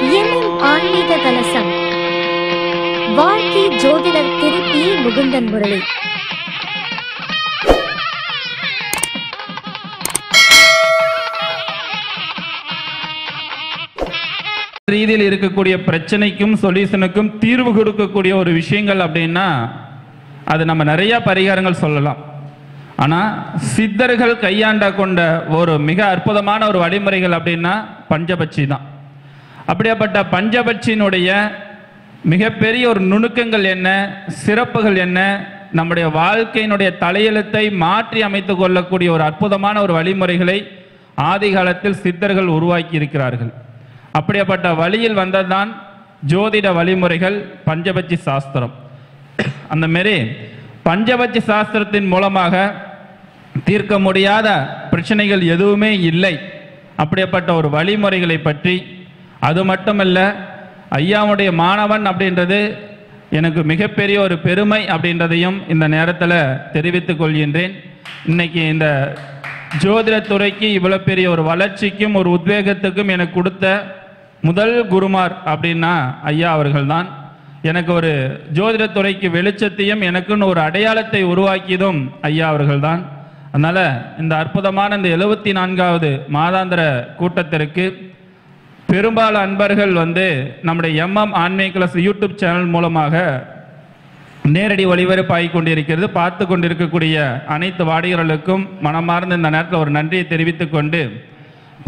எண்ணின் ஆன்மீக கலசம். வாழ்க்கை ஜோதிடர் திரு பி. முகுந்தன் முரளி. ரீதியில் இருக்கக்கூடிய பிரச்சனைக்கும் சொல்யூஷனுக்கும் தீர்வு கொடுக்கக்கூடிய ஒரு விஷயங்கள் அப்படின்னா அது நம்ம நிறைய பரிகாரங்கள் சொல்லலாம். ஆனால் சித்தர்கள் கையாண்ட கொண்ட ஒரு மிக அற்புதமான ஒரு வழிமுறைகள் அப்படின்னா பஞ்சபட்சி தான். அப்படியாப்பட்ட பஞ்சபட்சியினுடைய மிகப்பெரிய ஒரு நுணுக்கங்கள் என்ன, சிறப்புகள் என்ன, நம்முடைய வாழ்க்கையினுடைய தலையெழுத்தை மாற்றி அமைத்து கொள்ளக்கூடிய ஒரு அற்புதமான ஒரு வழிமுறைகளை ஆதி காலத்தில் சித்தர்கள் உருவாக்கி இருக்கிறார்கள். அப்படியாப்பட்ட வழியில் வந்ததுதான் ஜோதிட வழிமுறைகள் பஞ்சபட்சி சாஸ்திரம். அந்த மாரி பஞ்சபட்சி சாஸ்திரத்தின் மூலமாக தீர்க்க முடியாத பிரச்சனைகள் எதுவுமே இல்லை. அப்படிப்பட்ட ஒரு வழிமுறைகளை பற்றி, அது மட்டுமல்ல, ஐயாவுடைய மாணவன் அப்படின்றது எனக்கு மிகப்பெரிய ஒரு பெருமை அப்படின்றதையும் இந்த நேரத்தில் தெரிவித்துக் கொள்கின்றேன். இன்னைக்கு இந்த ஜோதிடத்துறைக்கு இவ்வளோ பெரிய ஒரு வளர்ச்சிக்கும் ஒரு உத்வேகத்துக்கும் எனக்கு கொடுத்த முதல் குருமார் அப்படின்னா ஐயா அவர்கள்தான். எனக்கு ஒரு ஜோதிடத்துறைக்கு வெளிச்சத்தையும் எனக்குன்னு ஒரு அடையாளத்தை உருவாக்கியதும் ஐயா அவர்கள்தான். அதனால் இந்த அற்புதமான இந்த 74வது மாதாந்திர கூட்டத்திற்கு பெரும்பாலான அன்பர்கள் நம்முடைய MM ஆன்மீக கலசம் யூடியூப் சேனல் மூலமாக நேரடி ஒளிபரப்பாகி கொண்டிருக்கிறது. பார்த்து கொண்டிருக்கக்கூடிய அனைத்து வாடிகளுக்கும் மனமார்ந்த இந்த நேரத்தில் ஒரு நன்றியை தெரிவித்துக் கொண்டு,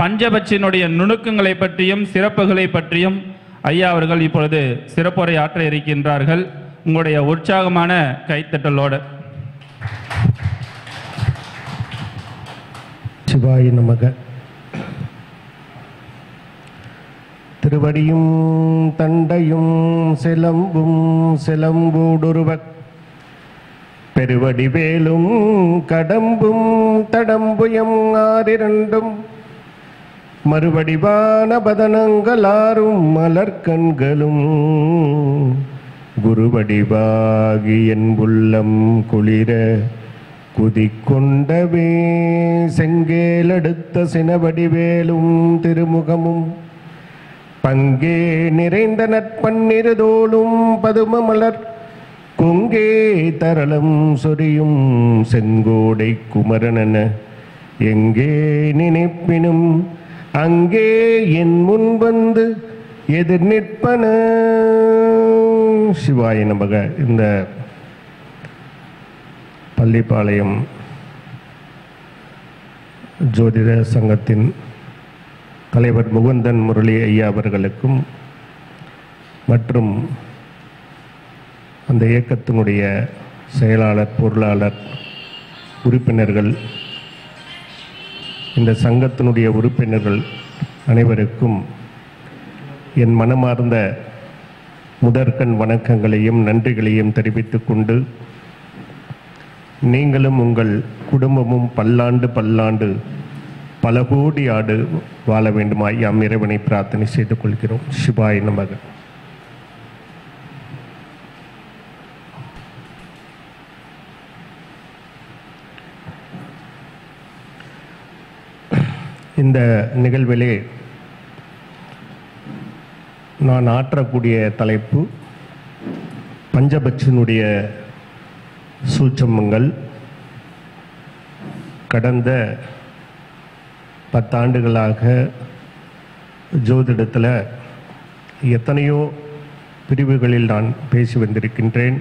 பஞ்சபட்சியினுடைய நுணுக்கங்களை பற்றியும் சிறப்புகளை பற்றியும் ஐயா அவர்கள் இப்பொழுது சிறப்புரை ஆற்ற இருக்கின்றார்கள். உங்களுடைய உற்சாகமான கைத்தட்டலோடு. சிவாய நமக. திருவடியும் தண்டையும் சிலம்பும் சிலம்பூடுருவக் பெருவடி வேலும் கடம்பும் தடம்புயம் ஆறிரண்டும் மறுவடிவான பதனங்களாரும் மலர்கண்களும் குருவடிவாகி என் உள்ளம் குளிர குதிக்கொண்டவே செங்கேலெடுத்த சினவடிவேலும் திருமுகமும் பங்கே நிறைந்த நற்பன்னிருதோளும் பதும மலர் கொங்கே தரளம் சொரியும் செங்கோடை குமரனென எங்கே நினைப்பினும் அங்கே என் முன் வந்து எதிர் நிற்பன. சிவாய நமக. இந்த பள்ளிப்பாளையம் ஜோதிட சங்கத்தின் தலைவர் முகுந்தன் முரளி ஐயா அவர்களுக்கும் மற்றும் அந்த இயக்கத்தினுடைய செயலாளர், பொருளாளர், உறுப்பினர்கள், இந்த சங்கத்தினுடைய உறுப்பினர்கள் அனைவருக்கும் என் மனமார்ந்த முதற்கண் வணக்கங்களையும் நன்றிகளையும் தெரிவித்துக் கொண்டு, நீங்களும் உங்கள் குடும்பமும் பல்லாண்டு பல்லாண்டு பல கோடி ஆடு வாழ வேண்டுமாய் யாம் இறைவனை பிரார்த்தனை செய்து கொள்கிறோம். சிவாய நமக. இந்த நிகழ்விலே நான் ஆற்றக்கூடிய தலைப்பு பஞ்சபட்சியினுடைய சூட்சமங்கள். கடந்த 10 ஆண்டுகளாக ஜோதிடத்தில் எத்தனையோ பிரிவுகளில் நான் பேசி வந்திருக்கின்றேன்.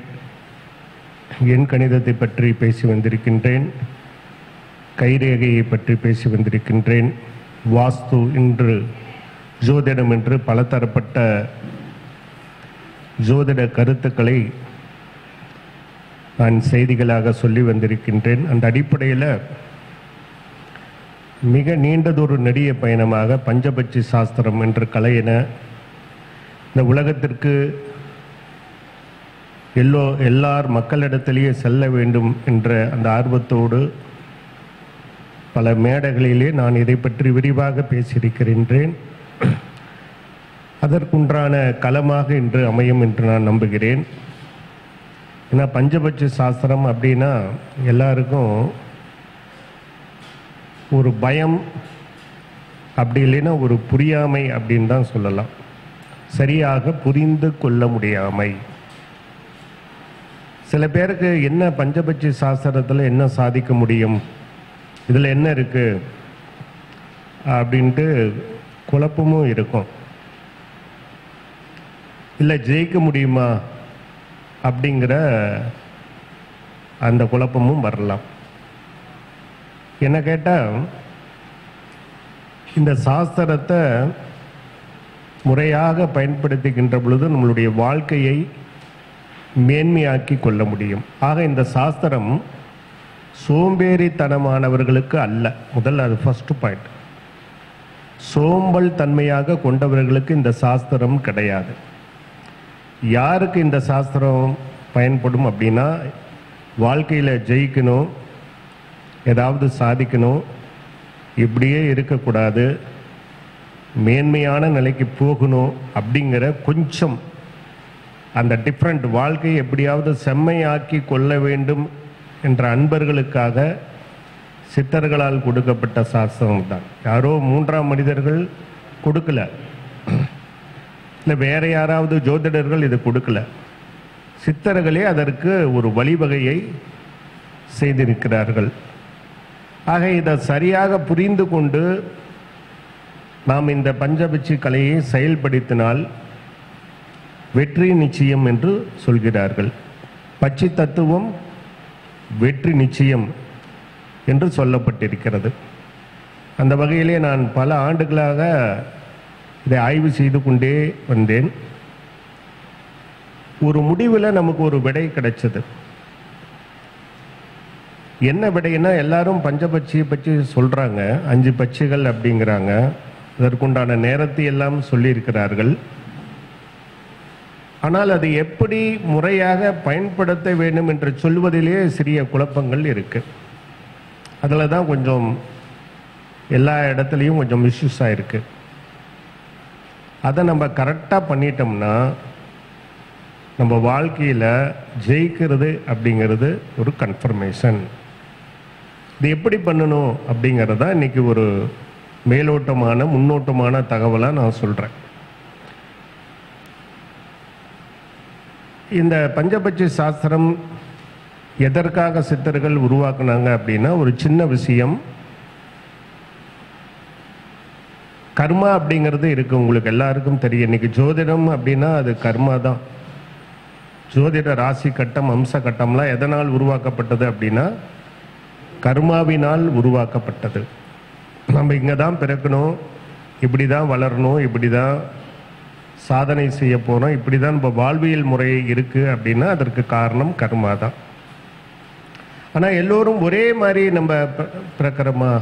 எண் கணிதத்தை பற்றி பேசி வந்திருக்கின்றேன், கைரேகையை பற்றி பேசி வந்திருக்கின்றேன், வாஸ்து என்று ஜோதிடம் என்று பலதரப்பட்ட ஜோதிட கருத்துக்களை நான் செய்திகளாக சொல்லி வந்திருக்கின்றேன். அந்த அடிப்படையில் மிக நீண்டதொரு நெடிய பயணமாக பஞ்சபட்சி சாஸ்திரம் என்ற கலையின இந்த உலகத்திற்கு எல்லார் மக்களிடத்திலேயே செல்ல வேண்டும் என்ற அந்த ஆர்வத்தோடு பல மேடைகளிலே நான் இதை பற்றி விரிவாக பேசியிருக்கின்றேன். அதற்குன்றான களமாக இன்று அமையும் என்று நான் நம்புகிறேன். ஏன்னா பஞ்சபட்சி சாஸ்திரம் அப்படின்னா எல்லாருக்கும் ஒரு பயம், அப்படி இல்லைன்னா ஒரு புரியாமை அப்படின்னு தான் சொல்லலாம். சரியாக புரிந்து கொள்ள முடியாமை. சில பேருக்கு என்ன பஞ்சபட்சி சாஸ்திரத்தில் என்ன சாதிக்க முடியும், இதில் என்ன இருக்கு அப்படின்ட்டு குழப்பமும் இருக்கும். இல்லை ஜெயிக்க முடியுமா அப்படிங்கிற அந்த குழப்பமும் வரலாம். என்ன கேட்டால், இந்த சாஸ்திரத்தை முறையாக பயன்படுத்துகின்ற பொழுது நம்மளுடைய வாழ்க்கையை மேன்மையாக்கி கொள்ள முடியும். ஆக இந்த சாஸ்திரம் சோம்பேறித்தனமானவர்களுக்கு அல்ல. முதல்ல அது ஃபர்ஸ்ட் பாயிண்ட். சோம்பல் தன்மையாக கொண்டவர்களுக்கு இந்த சாஸ்திரம் கிடையாது. யாருக்கு இந்த சாஸ்திரம் பயன்படும் அப்படின்னா, வாழ்க்கையில் ஜெயிக்கணும், ஏதாவது சாதிக்கணும், இப்படியே இருக்கக்கூடாது, மேன்மையான நிலைக்கு போகணும் அப்படிங்கிற கொஞ்சம் அந்த டிஃப்ரெண்ட் வாழ்க்கையை எப்படியாவது செம்மையாக்கி கொள்ள வேண்டும் என்ற அன்பர்களுக்காக சித்தர்களால் கொடுக்கப்பட்ட சாஸ்திரம் தான். யாரோ மூன்றாம் மனிதர்கள் கொடுக்கல, இல்லை வேற யாராவது ஜோதிடர்கள் இது கொடுக்கல. சித்தர்களே அதற்கு ஒரு வழிவகையை செய்திருக்கிறார்கள். ஆக இதை சரியாக புரிந்து கொண்டு நாம் இந்த பஞ்சபட்சி கலையை செயல்படுத்தினால் வெற்றி நிச்சயம் என்று சொல்கிறார்கள். பட்சி தத்துவம் வெற்றி நிச்சயம் என்று சொல்லப்பட்டிருக்கிறது. அந்த வகையிலே நான் பல ஆண்டுகளாக இதை ஆய்வு செய்து கொண்டே வந்தேன். ஒரு முடிவில் நமக்கு ஒரு விடை கிடைச்சது. என்ன விடைன்னா, எல்லாரும் பஞ்சபட்சியை பற்றி சொல்கிறாங்க, 5 பட்சிகள் அப்படிங்கிறாங்க, அதற்குண்டான நேரத்தை எல்லாம் சொல்லியிருக்கிறார்கள். ஆனால் அது எப்படி முறையாக பயன்படுத்த வேண்டும் என்று சொல்வதிலே சிறிய குழப்பங்கள் இருக்கு. அதில் தான் கொஞ்சம் எல்லா இடத்துலையும் கொஞ்சம் இஷ்யூஸ் ஆயிருக்கு. அதை நம்ம கரெக்டாக பண்ணிட்டோம்னா நம்ம வாழ்க்கையில் ஜெயிக்கிறது அப்படிங்கிறது ஒரு கன்ஃபர்மேஷன். இது எப்படி பண்ணணும் அப்படிங்கிறத இன்னைக்கு ஒரு மேலோட்டமான முன்னோட்டமான தகவலாக நான் சொல்கிறேன். இந்த பஞ்சபட்சி சாஸ்திரம் எதற்காக சித்தர்கள் உருவாக்குனாங்க அப்படின்னா, ஒரு சின்ன விஷயம், கர்மா அப்படிங்கிறது இருக்கு, உங்களுக்கு எல்லாருக்கும் தெரியும். இன்னைக்கு ஜோதிடம் அப்படின்னா அது கர்மா தான். ஜோதிட ராசி கட்டம், அம்ச கட்டம்லாம் எதனால் உருவாக்கப்பட்டது அப்படின்னா கர்மாவினால் உருவாக்கப்பட்டது. நம்ம இங்கே தான் பிறக்கணும், இப்படி தான் வளரணும், இப்படி தான் சாதனை செய்ய போகிறோம், இப்படி தான் நம்ம வாழ்வியல் முறை இருக்குது அப்படின்னா அதற்கு காரணம் கர்மா தான். ஆனால் எல்லோரும் ஒரே மாதிரி நம்ம பிறக்கிறோமா,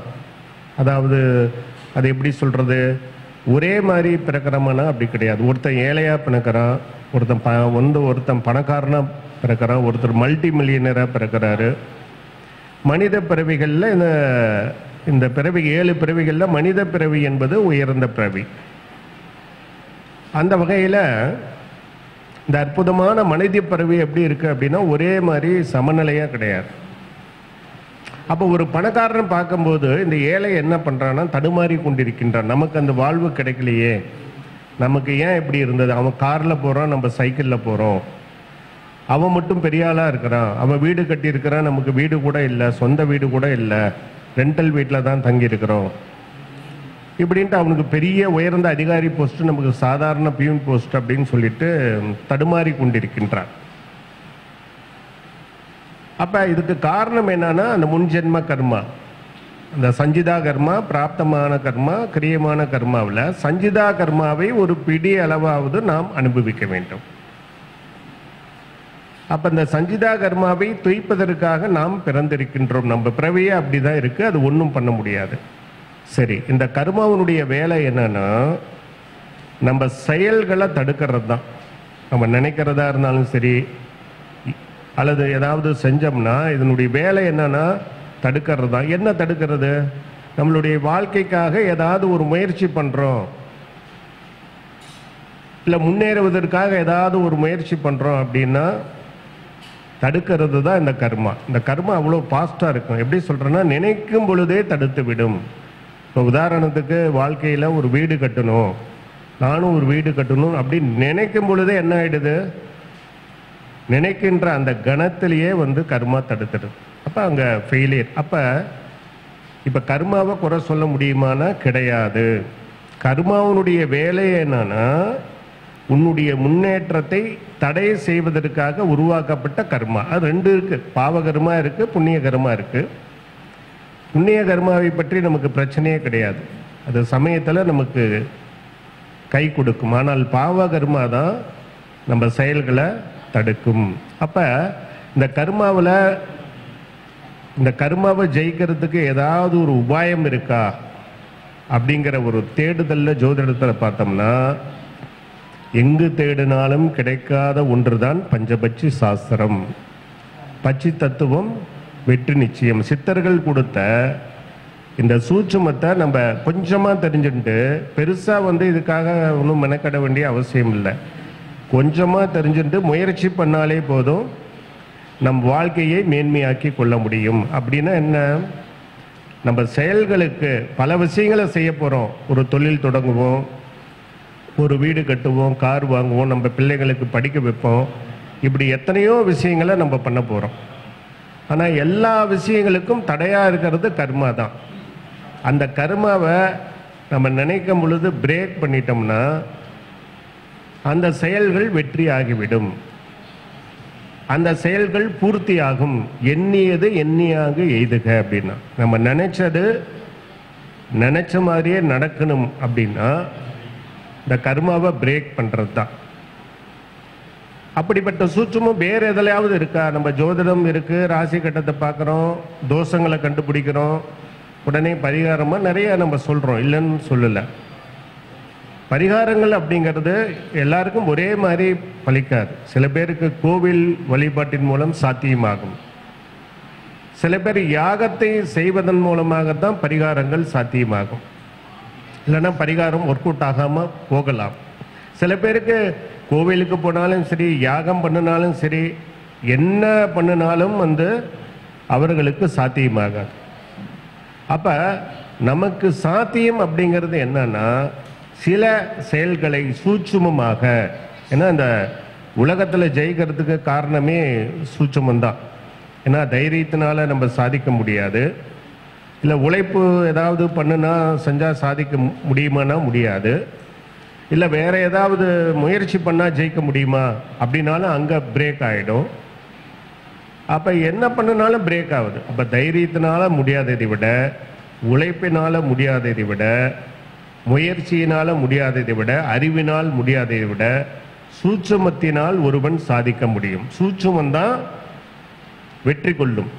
அதாவது அது எப்படி சொல்கிறது, ஒரே மாதிரி பிறக்கிறோமானா அப்படி கிடையாது. ஒருத்தன் ஏழையாக பிறக்கிறான், ஒருத்தன் பணக்காரனாக பிறக்கிறான், ஒருத்தர் மல்டி மில்லியனராக பிறக்கிறாரு. மனித பிறவிகளில் இந்த பிறவி 7 பிறவிகளில் மனித பிறவி என்பது உயர்ந்த பிறவி. அந்த வகையில் இந்த அற்புதமான மனித பிறவி எப்படி இருக்குது அப்படின்னா ஒரே மாதிரி சமநிலையாக கிடையாது. அப்போ ஒரு பணக்காரன் பார்க்கும்போது இந்த ஏழை என்ன பண்ணுறான்னா தடுமாறி கொண்டிருக்கின்றான். நமக்கு அந்த வாழ்வு கிடைக்கலையே, நமக்கு ஏன் இப்படி இருந்தது, அவன் காரில் போகிறான், நம்ம சைக்கிளில் போகிறோம், அவன் மட்டும் பெரிய ஆளாக இருக்கிறான், அவன் வீடு கட்டியிருக்கிறான், நமக்கு வீடு கூட இல்லை, சொந்த வீடு கூட இல்லை, ரெண்டல் வீட்டில் தான் தங்கியிருக்கிறோம் இப்படின்ட்டு அவனுக்கு பெரிய உயர்ந்த அதிகாரி போஸ்ட், நமக்கு சாதாரண பியூன் போஸ்ட் அப்படின்னு சொல்லிட்டு தடுமாறி கொண்டிருக்கின்றான். அப்போ இதுக்கு காரணம் என்னன்னா அந்த முன்ஜென்ம கர்மா, அந்த சஞ்சிதா கர்மா, பிராப்தமான கர்மா, கிரியமான கர்மாவில் சஞ்சிதா கர்மாவை ஒரு பிடி அளவாவது நாம் அனுபவிக்க வேண்டும். அப்போ இந்த சஞ்சிதா கர்மாவை துய்ப்பதற்காக நாம் பிறந்திருக்கின்றோம். நம்ம பிறவியே அப்படிதான் இருக்கு, அது ஒன்றும் பண்ண முடியாது. சரி, இந்த கர்மாவினுடைய வேலை என்னன்னா நம்ம செயல்களை தடுக்கிறது தான். நம்ம நினைக்கிறதா இருந்தாலும் சரி, அல்லது ஏதாவது செஞ்சோம்னா இதனுடைய வேலை என்னன்னா தடுக்கிறது தான். என்ன தடுக்கிறது, நம்மளுடைய வாழ்க்கைக்காக ஏதாவது ஒரு முயற்சி பண்ணுறோம், இல்லை முன்னேறுவதற்காக ஏதாவது ஒரு முயற்சி பண்ணுறோம் அப்படின்னா தடுக்கிறது தான் இந்த கர்மா. இந்த கர்மா அவ்வளோ ஃபாஸ்ட்டாக இருக்கும். எப்படி சொல்கிறேன்னா நினைக்கும் பொழுதே தடுத்து விடும். இப்போ உதாரணத்துக்கு வாழ்க்கையில் ஒரு வீடு கட்டணும், நானும் ஒரு வீடு கட்டணும் அப்படின்னு நினைக்கும் பொழுதே என்ன ஆயிடுது, நினைக்கின்ற அந்த கணத்திலேயே வந்து கர்மா தடுத்துடுது. அப்போ அங்கே ஃபெயிலியர். அப்போ இப்போ கர்மாவை குறை சொல்ல முடியுமானா கிடையாது. கர்மாவனுடைய வேலை என்னன்னா உன்னுடைய முன்னேற்றத்தை தடை செய்வதற்காக உருவாக்கப்பட்ட கர்மா. அது ரெண்டு இருக்கு, பாவ கர்மா இருக்கு, புண்ணிய கர்மா இருக்கு. புண்ணிய கர்மாவை பற்றி நமக்கு பிரச்சனையே கிடையாது, அது சமயத்தில் நமக்கு கை கொடுக்கும். ஆனால் பாவ கர்மா தான் நம்ம செயல்களை தடுக்கும். அப்போ இந்த கர்மாவை ஜெயிக்கிறதுக்கு ஏதாவது ஒரு உபாயம் இருக்கா அப்படிங்கிற ஒரு தேடுதலில் ஜோதிடத்தில் பார்த்தோம்னா எங்கு தேடினாலும் கிடைக்காத ஒன்றுதான் பஞ்சபட்சி சாஸ்திரம். பட்சி தத்துவம் வெற்றி நிச்சயம். சித்தர்கள் கொடுத்த இந்த சூட்சுமத்தை நம்ம கொஞ்சமாக தெரிஞ்சுட்டு பெருசாக வந்து இதுக்காக ஒன்றும் மெனக்கட வேண்டிய அவசியம் இல்லை. கொஞ்சமாக தெரிஞ்சுட்டு முயற்சி பண்ணாலே போதும் நம் வாழ்க்கையை மேன்மையாக்கி கொள்ள முடியும். அப்படின்னா என்ன, நம்ம செயல்களுக்கு பல விஷயங்களை செய்ய போகிறோம். ஒரு தொழில் தொடங்குவோம், ஒரு வீடு கட்டுவோம், கார் வாங்குவோம், நம்ம பிள்ளைகளுக்கு படிக்க வைப்போம், இப்படி எத்தனையோ விஷயங்களை நம்ம பண்ண போகிறோம். ஆனால் எல்லா விஷயங்களுக்கும் தடையாக இருக்கிறது கர்மா தான். அந்த கர்மாவை நம்ம நினைக்கும் பொழுது பிரேக் பண்ணிட்டோம்னா அந்த செயல்கள் வெற்றி ஆகிவிடும், அந்த செயல்கள் பூர்த்தியாகும். எண்ணியது எண்ணியாக எய்துக அப்படின்னா நம்ம நினைச்சது நினைச்ச மாதிரியே நடக்கணும் அப்படின்னா இந்த கர்மாவை பிரேக் பண்ணுறது தான். அப்படிப்பட்ட சூட்சுமம் வேறு எதுலையாவது இருக்கா? நம்ம ஜோதிடம் இருக்குது, ராசி கட்டத்தை பார்க்குறோம், தோஷங்களை கண்டுபிடிக்கிறோம், உடனே பரிகாரமாக நிறைய நம்ம சொல்கிறோம், இல்லைன்னு சொல்லலை. பரிகாரங்கள் அப்படிங்கிறது எல்லாருக்கும் ஒரே மாதிரி பலிக்காது. சில பேருக்கு கோவில் வழிபாட்டின் மூலம் சாத்தியமாகும், சில பேர் யாகத்தை செய்வதன் மூலமாகத்தான் பரிகாரங்கள் சாத்தியமாகும். இல்லைன்னா பரிகாரம் ஒர்க் அவுட் ஆகாமல் போகலாம். சில பேருக்கு கோவிலுக்கு போனாலும் சரி, யாகம் பண்ணினாலும் சரி, என்ன பண்ணினாலும் வந்து அவர்களுக்கு சாத்தியமாகாது. அப்போ நமக்கு சாத்தியம் அப்படிங்கிறது என்னன்னா சில செயல்களை சூட்சுமமாக, ஏன்னா இந்த உலகத்தில் ஜெயிக்கிறதுக்கு காரணமே சூட்சுமந்தான். ஏன்னா தைரியத்தினால நம்ம சாதிக்க முடியாது, இல்லை உழைப்பு ஏதாவது பண்ணுனா செஞ்சால் சாதிக்க முடியுமானா முடியாது, இல்லை வேற ஏதாவது முயற்சி பண்ணால் ஜெயிக்க முடியுமா அப்படின்னாலும் அங்கே பிரேக் ஆகிடும். அப்போ என்ன பண்ணினாலும் பிரேக் ஆகுது. அப்போ தைரியத்தினால முடியாததை விட, உழைப்பினால் முடியாததை விட, முயற்சியினால் முடியாததை விட, அறிவினால் முடியாததை விட சூட்சுமத்தினால் ஒருவன் சாதிக்க முடியும். சூட்சுமந்தான் வெற்றி கொள்ளும்.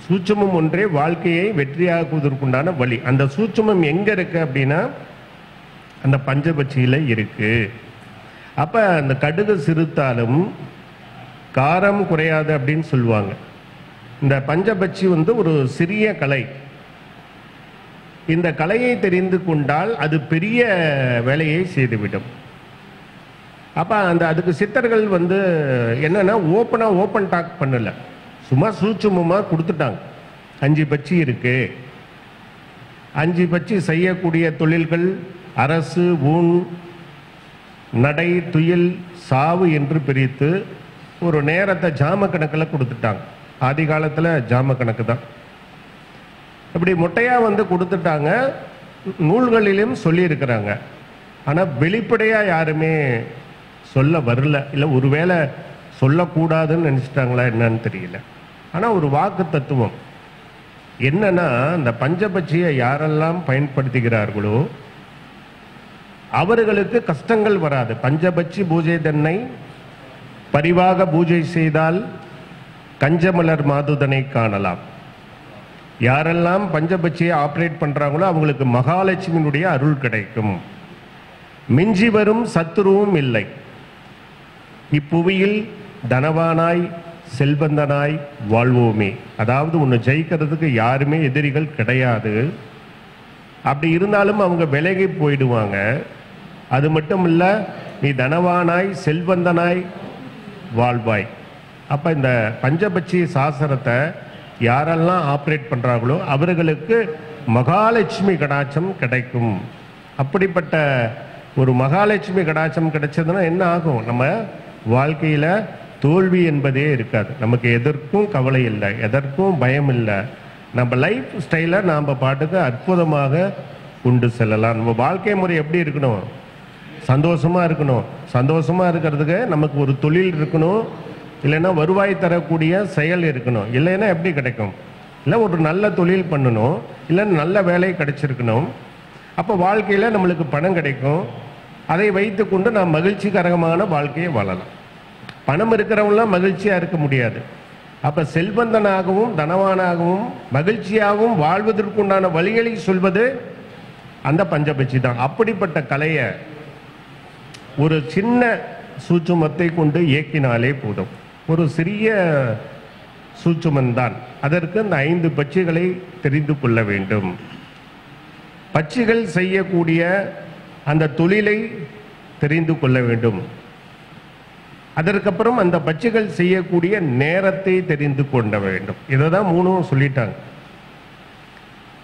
சூட்சுமம் ஒன்றே வாழ்க்கையை வெற்றியாக்குவதற்குண்டான வழி. அந்த சூட்சுமம் எங்க இருக்கு அப்படின்னா அந்த பஞ்சபட்சியில இருக்கு. அப்ப அந்த கடுகு சிறுத்தாலும் காரம் குறையாது அப்படின்னு சொல்லுவாங்க. இந்த பஞ்சபட்சி வந்து ஒரு சிறிய கலை. இந்த கலையை தெரிந்து கொண்டால் அது பெரிய வேலையை செய்துவிடும். அப்ப அதுக்கு சித்தர்கள் வந்து என்னன்னா ஓப்பன் டாக் பண்ணல, சும்மா சூட்சுமமா கொடுத்துட்டாங்க. 5 பட்சி இருக்கு, 5 பட்சி செய்யக்கூடிய தொழில்கள் அரசு, ஊன், நடை, துயில், சாவு என்று பிரித்து ஒரு நேரத்தை ஜாம கணக்கில் கொடுத்துட்டாங்க. ஆதி காலத்தில் ஜாம கணக்கு தான். இப்படி மொட்டையா வந்து கொடுத்துட்டாங்க, நூல்களிலும் சொல்லி இருக்கிறாங்க. ஆனால் வெளிப்படையா யாருமே சொல்ல வரல, இல்லை ஒருவேளை சொல்லக்கூடாதுன்னு நினைச்சிட்டாங்களா என்னன்னு தெரியல. ஆனால் ஒரு வாக்கு தத்துவம் என்னன்னா, இந்த பஞ்சபட்சியை யாரெல்லாம் பயன்படுத்துகிறார்களோ அவர்களுக்கு கஷ்டங்கள் வராது. பஞ்சபட்சி பூஜை தன்னை பரிவாக பூஜை செய்தால் கஞ்சமலர் மாதுதனை காணலாம். யாரெல்லாம் பஞ்சபட்சியை ஆப்ரேட் பண்றாங்களோ அவங்களுக்கு மகாலட்சுமியினுடைய அருள் கிடைக்கும். மிஞ்சி வரும் சத்துருவும் இல்லை. இப்புவியில் தனவானாய் செல்வந்தனாய் வாழ்வோமே. அதாவது உன்னை ஜெயிக்கிறதுக்கு யாருமே எதிரிகள் கிடையாது. அப்படி இருந்தாலும் அவங்க விலகி போயிடுவாங்க. அது மட்டும் இல்ல, நீ தனவானாய் செல்வந்தனாய் வாழ்வாய். அப்ப இந்த பஞ்சபட்சி சாஸ்திரத்தை யாரெல்லாம் ஆப்ரேட் பண்றாங்களோ அவர்களுக்கு மகாலட்சுமி கடாட்சம் கிடைக்கும். அப்படிப்பட்ட ஒரு மகாலட்சுமி கடாட்சம் கிடைச்சதுன்னா என்ன ஆகும்? நம்ம வாழ்க்கையில தோல்வி என்பதே இருக்காது. நமக்கு எதற்கும் கவலை இல்லை, எதற்கும் பயம் இல்லை. நம்ம லைஃப் ஸ்டைலை நாம் பாட்டுக்கு அற்புதமாக கொண்டு செல்லலாம். நம்ம வாழ்க்கை முறை எப்படி இருக்கணும்? சந்தோஷமா இருக்கணும். சந்தோஷமா இருக்கிறதுக்கு நமக்கு ஒரு தொழில் இருக்கணும், இல்லைன்னா வருவாய் தரக்கூடிய செயல் இருக்கணும். இல்லைன்னா எப்படி கிடைக்கும்? இல்லை ஒரு நல்ல தொழில் பண்ணணும், இல்லை நல்ல வேலை கிடைச்சிருக்கணும். அப்போ வாழ்க்கையில் நம்மளுக்கு பணம் கிடைக்கும். அதை வைத்து கொண்டு நாம் மகிழ்ச்சிகரமான வாழ்க்கையை வாழலாம். பணம் இருக்கிறவங்களாம் மகிழ்ச்சியாக இருக்க முடியாது. அப்போ செல்வந்தனாகவும் தனவானாகவும் மகிழ்ச்சியாகவும் வாழ்வதற்குண்டான வழிகளை சொல்வது அந்த பஞ்சபட்சி தான். அப்படிப்பட்ட கலையை ஒரு சின்ன சூட்சுமத்தை கொண்டு இயக்கினாலே போதும். ஒரு சிறிய சூட்சுமன் தான். அதற்கு அந்த 5 பட்சிகளை தெரிந்து கொள்ள வேண்டும். பட்சிகள் செய்யக்கூடிய அந்த தொழிலை தெரிந்து கொள்ள வேண்டும். அதற்கப்புறம் அந்த பட்சிகள் செய்யக்கூடிய நேரத்தை தெரிந்து கொள்ள வேண்டும். இதை தான் 3 சொல்லிட்டாங்க.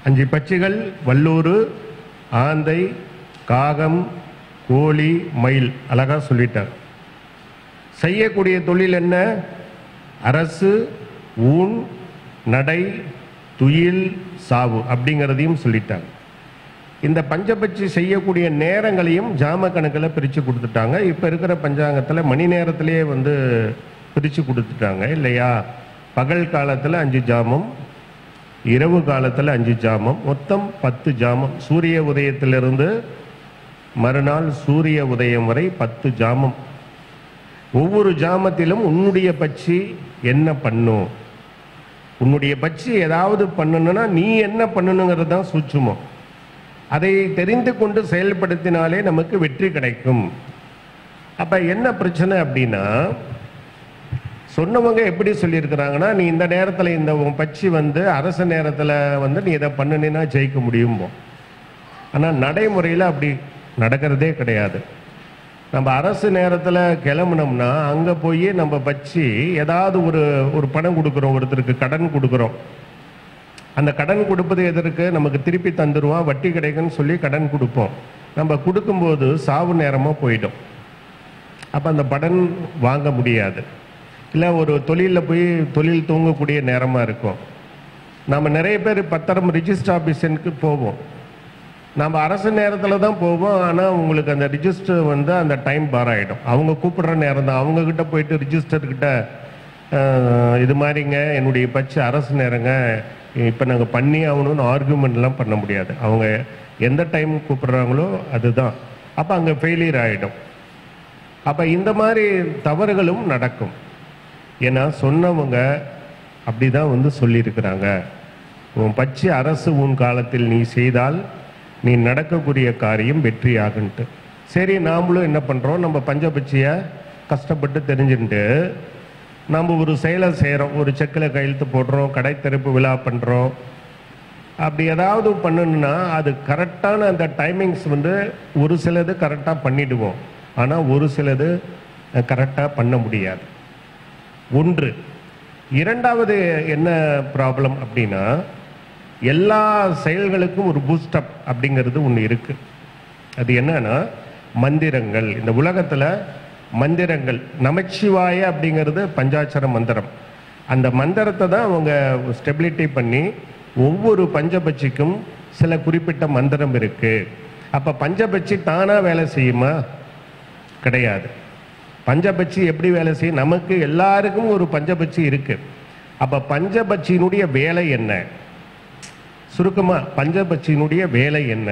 5 பட்சிகள்: வல்லூறு, ஆந்தை, காகம், கோழி, மயில். அழகா சொல்லிட்டாங்க. செய்யக்கூடிய தொழில் என்ன? அரசு, ஊன், நடை, துயில், சாவு அப்படிங்கிறதையும் சொல்லிட்டாங்க. இந்த பஞ்சபட்சி செய்யக்கூடிய நேரங்களையும் ஜாம கணக்கில் பிரித்து கொடுத்துட்டாங்க. இப்போ இருக்கிற பஞ்சாங்கத்தில் மணி நேரத்திலேயே பிரித்து கொடுத்துட்டாங்க இல்லையா? பகல் காலத்தில் 5 ஜாமம், இரவு காலத்தில் 5 ஜாமம், மொத்தம் 10 ஜாமம். சூரிய உதயத்திலிருந்து மறுநாள் சூரிய உதயம் வரை 10 ஜாமம். ஒவ்வொரு ஜாமத்திலும் உன்னுடைய பட்சி என்ன பண்ணும்? உன்னுடைய பட்சி ஏதாவது பண்ணணும்னா நீ என்ன பண்ணணுங்கிறது தான் சூட்சுமம். அதை தெரிந்து கொண்டு செயல்படுத்தினாலே நமக்கு வெற்றி கிடைக்கும். அப்ப என்ன பிரச்சனை அப்படின்னா, சொன்னவங்க எப்படி சொல்லியிருக்கிறாங்கன்னா, நீ இந்த நேரத்தில் இந்த பட்சி அரச நேரத்தில் நீ இதை பண்ணினா ஜெயிக்க முடியும். ஆனால் நடைமுறையில் அப்படி நடக்கிறதே கிடையாது. நம்ம அரசு நேரத்தில் கிளம்புனோம்னா அங்கே போய் நம்ம பட்சி ஏதாவது ஒரு பணம் கொடுக்குறோம், ஒருத்தருக்கு கடன் கொடுக்குறோம். அந்த கடன் கொடுப்பது எதற்கு? நமக்கு திருப்பி தந்துடுவான், வட்டி கிடைக்குன்னு சொல்லி கடன் கொடுப்போம். நம்ம கொடுக்கும்போது சாவு நேரமாக போயிடும். அப்போ அந்த படன் வாங்க முடியாது. இல்லை ஒரு தொழிலில் போய் தொழில் தூங்கக்கூடிய நேரமாக இருக்கும். நம்ம நிறைய பேர் பத்திரம் ரிஜிஸ்டர் ஆஃபீஸனுக்கு போவோம். நம்ம அரசு நேரத்தில் தான் போவோம். ஆனால் உங்களுக்கு அந்த ரிஜிஸ்டர் அந்த டைம் பார் ஆகிடும். அவங்க கூப்பிடுற நேரம் தான். அவங்கக்கிட்ட போயிட்டு ரிஜிஸ்டர்கிட்ட இது மாதிரிங்க என்னுடைய பட்சி அரசு நேரங்க, இப்போ நாங்கள் பண்ணி ஆகணும்னு ஆர்குமெண்ட்லாம் பண்ண முடியாது. அவங்க எந்த டைம் கூப்பிடுறாங்களோ அதுதான். அப்போ அங்கே ஃபெயிலியர் ஆகிடும். அப்போ இந்த மாதிரி தவறுகளும் நடக்கும். ஏன்னா சொன்னவங்க அப்படி தான் சொல்லியிருக்கிறாங்க. உன் பட்சி அரசு உன் காலத்தில் நீ செய்தால் நீ நடக்கக்கூடிய காரியம் வெற்றி ஆகுன்ட்டு. சரி, நாமளும் என்ன பண்ணுறோம்? நம்ம பஞ்சபட்சியை கஷ்டப்பட்டு தெரிஞ்சுட்டு நம்ம ஒரு செயலை செய்கிறோம். ஒரு செக்கில் கையெழுத்து போடுறோம், கடை திறப்பு விழா பண்ணுறோம். அப்படி ஏதாவது பண்ணணும்னா அது கரெக்டான அந்த டைமிங்ஸ் ஒரு சிலது கரெக்டாக பண்ணிடுவோம். ஆனால் ஒரு சிலது கரெக்டாக பண்ண முடியாது. ஒன்று. இரண்டாவது என்ன ப்ராப்ளம் அப்படின்னா, எல்லா செயல்களுக்கும் ஒரு பூஸ்டப் அப்படிங்கிறது ஒன்று இருக்கு. அது என்னன்னா மந்திரங்கள். இந்த உலகத்தில் மந்திரங்கள், நமச்சிவாய அப்படிங்கிறது பஞ்சாட்சர மந்திரம். அந்த மந்திரத்தை தான் அவங்க ஸ்டெபிலிட்டி பண்ணி ஒவ்வொரு பஞ்சபட்சிக்கும் சில குறிப்பிட்ட மந்திரம் இருக்கு. அப்போ பஞ்சபட்சி தானாக வேலை செய்யுமா? கிடையாது. பஞ்சபட்சி எப்படி வேலை செய்யும்? நமக்கு எல்லாருக்கும் ஒரு பஞ்சபட்சி இருக்கு. அப்போ பஞ்சபட்சியினுடைய வேலை என்ன? சுருக்கமாக பஞ்சபட்சியினுடைய வேலை என்ன?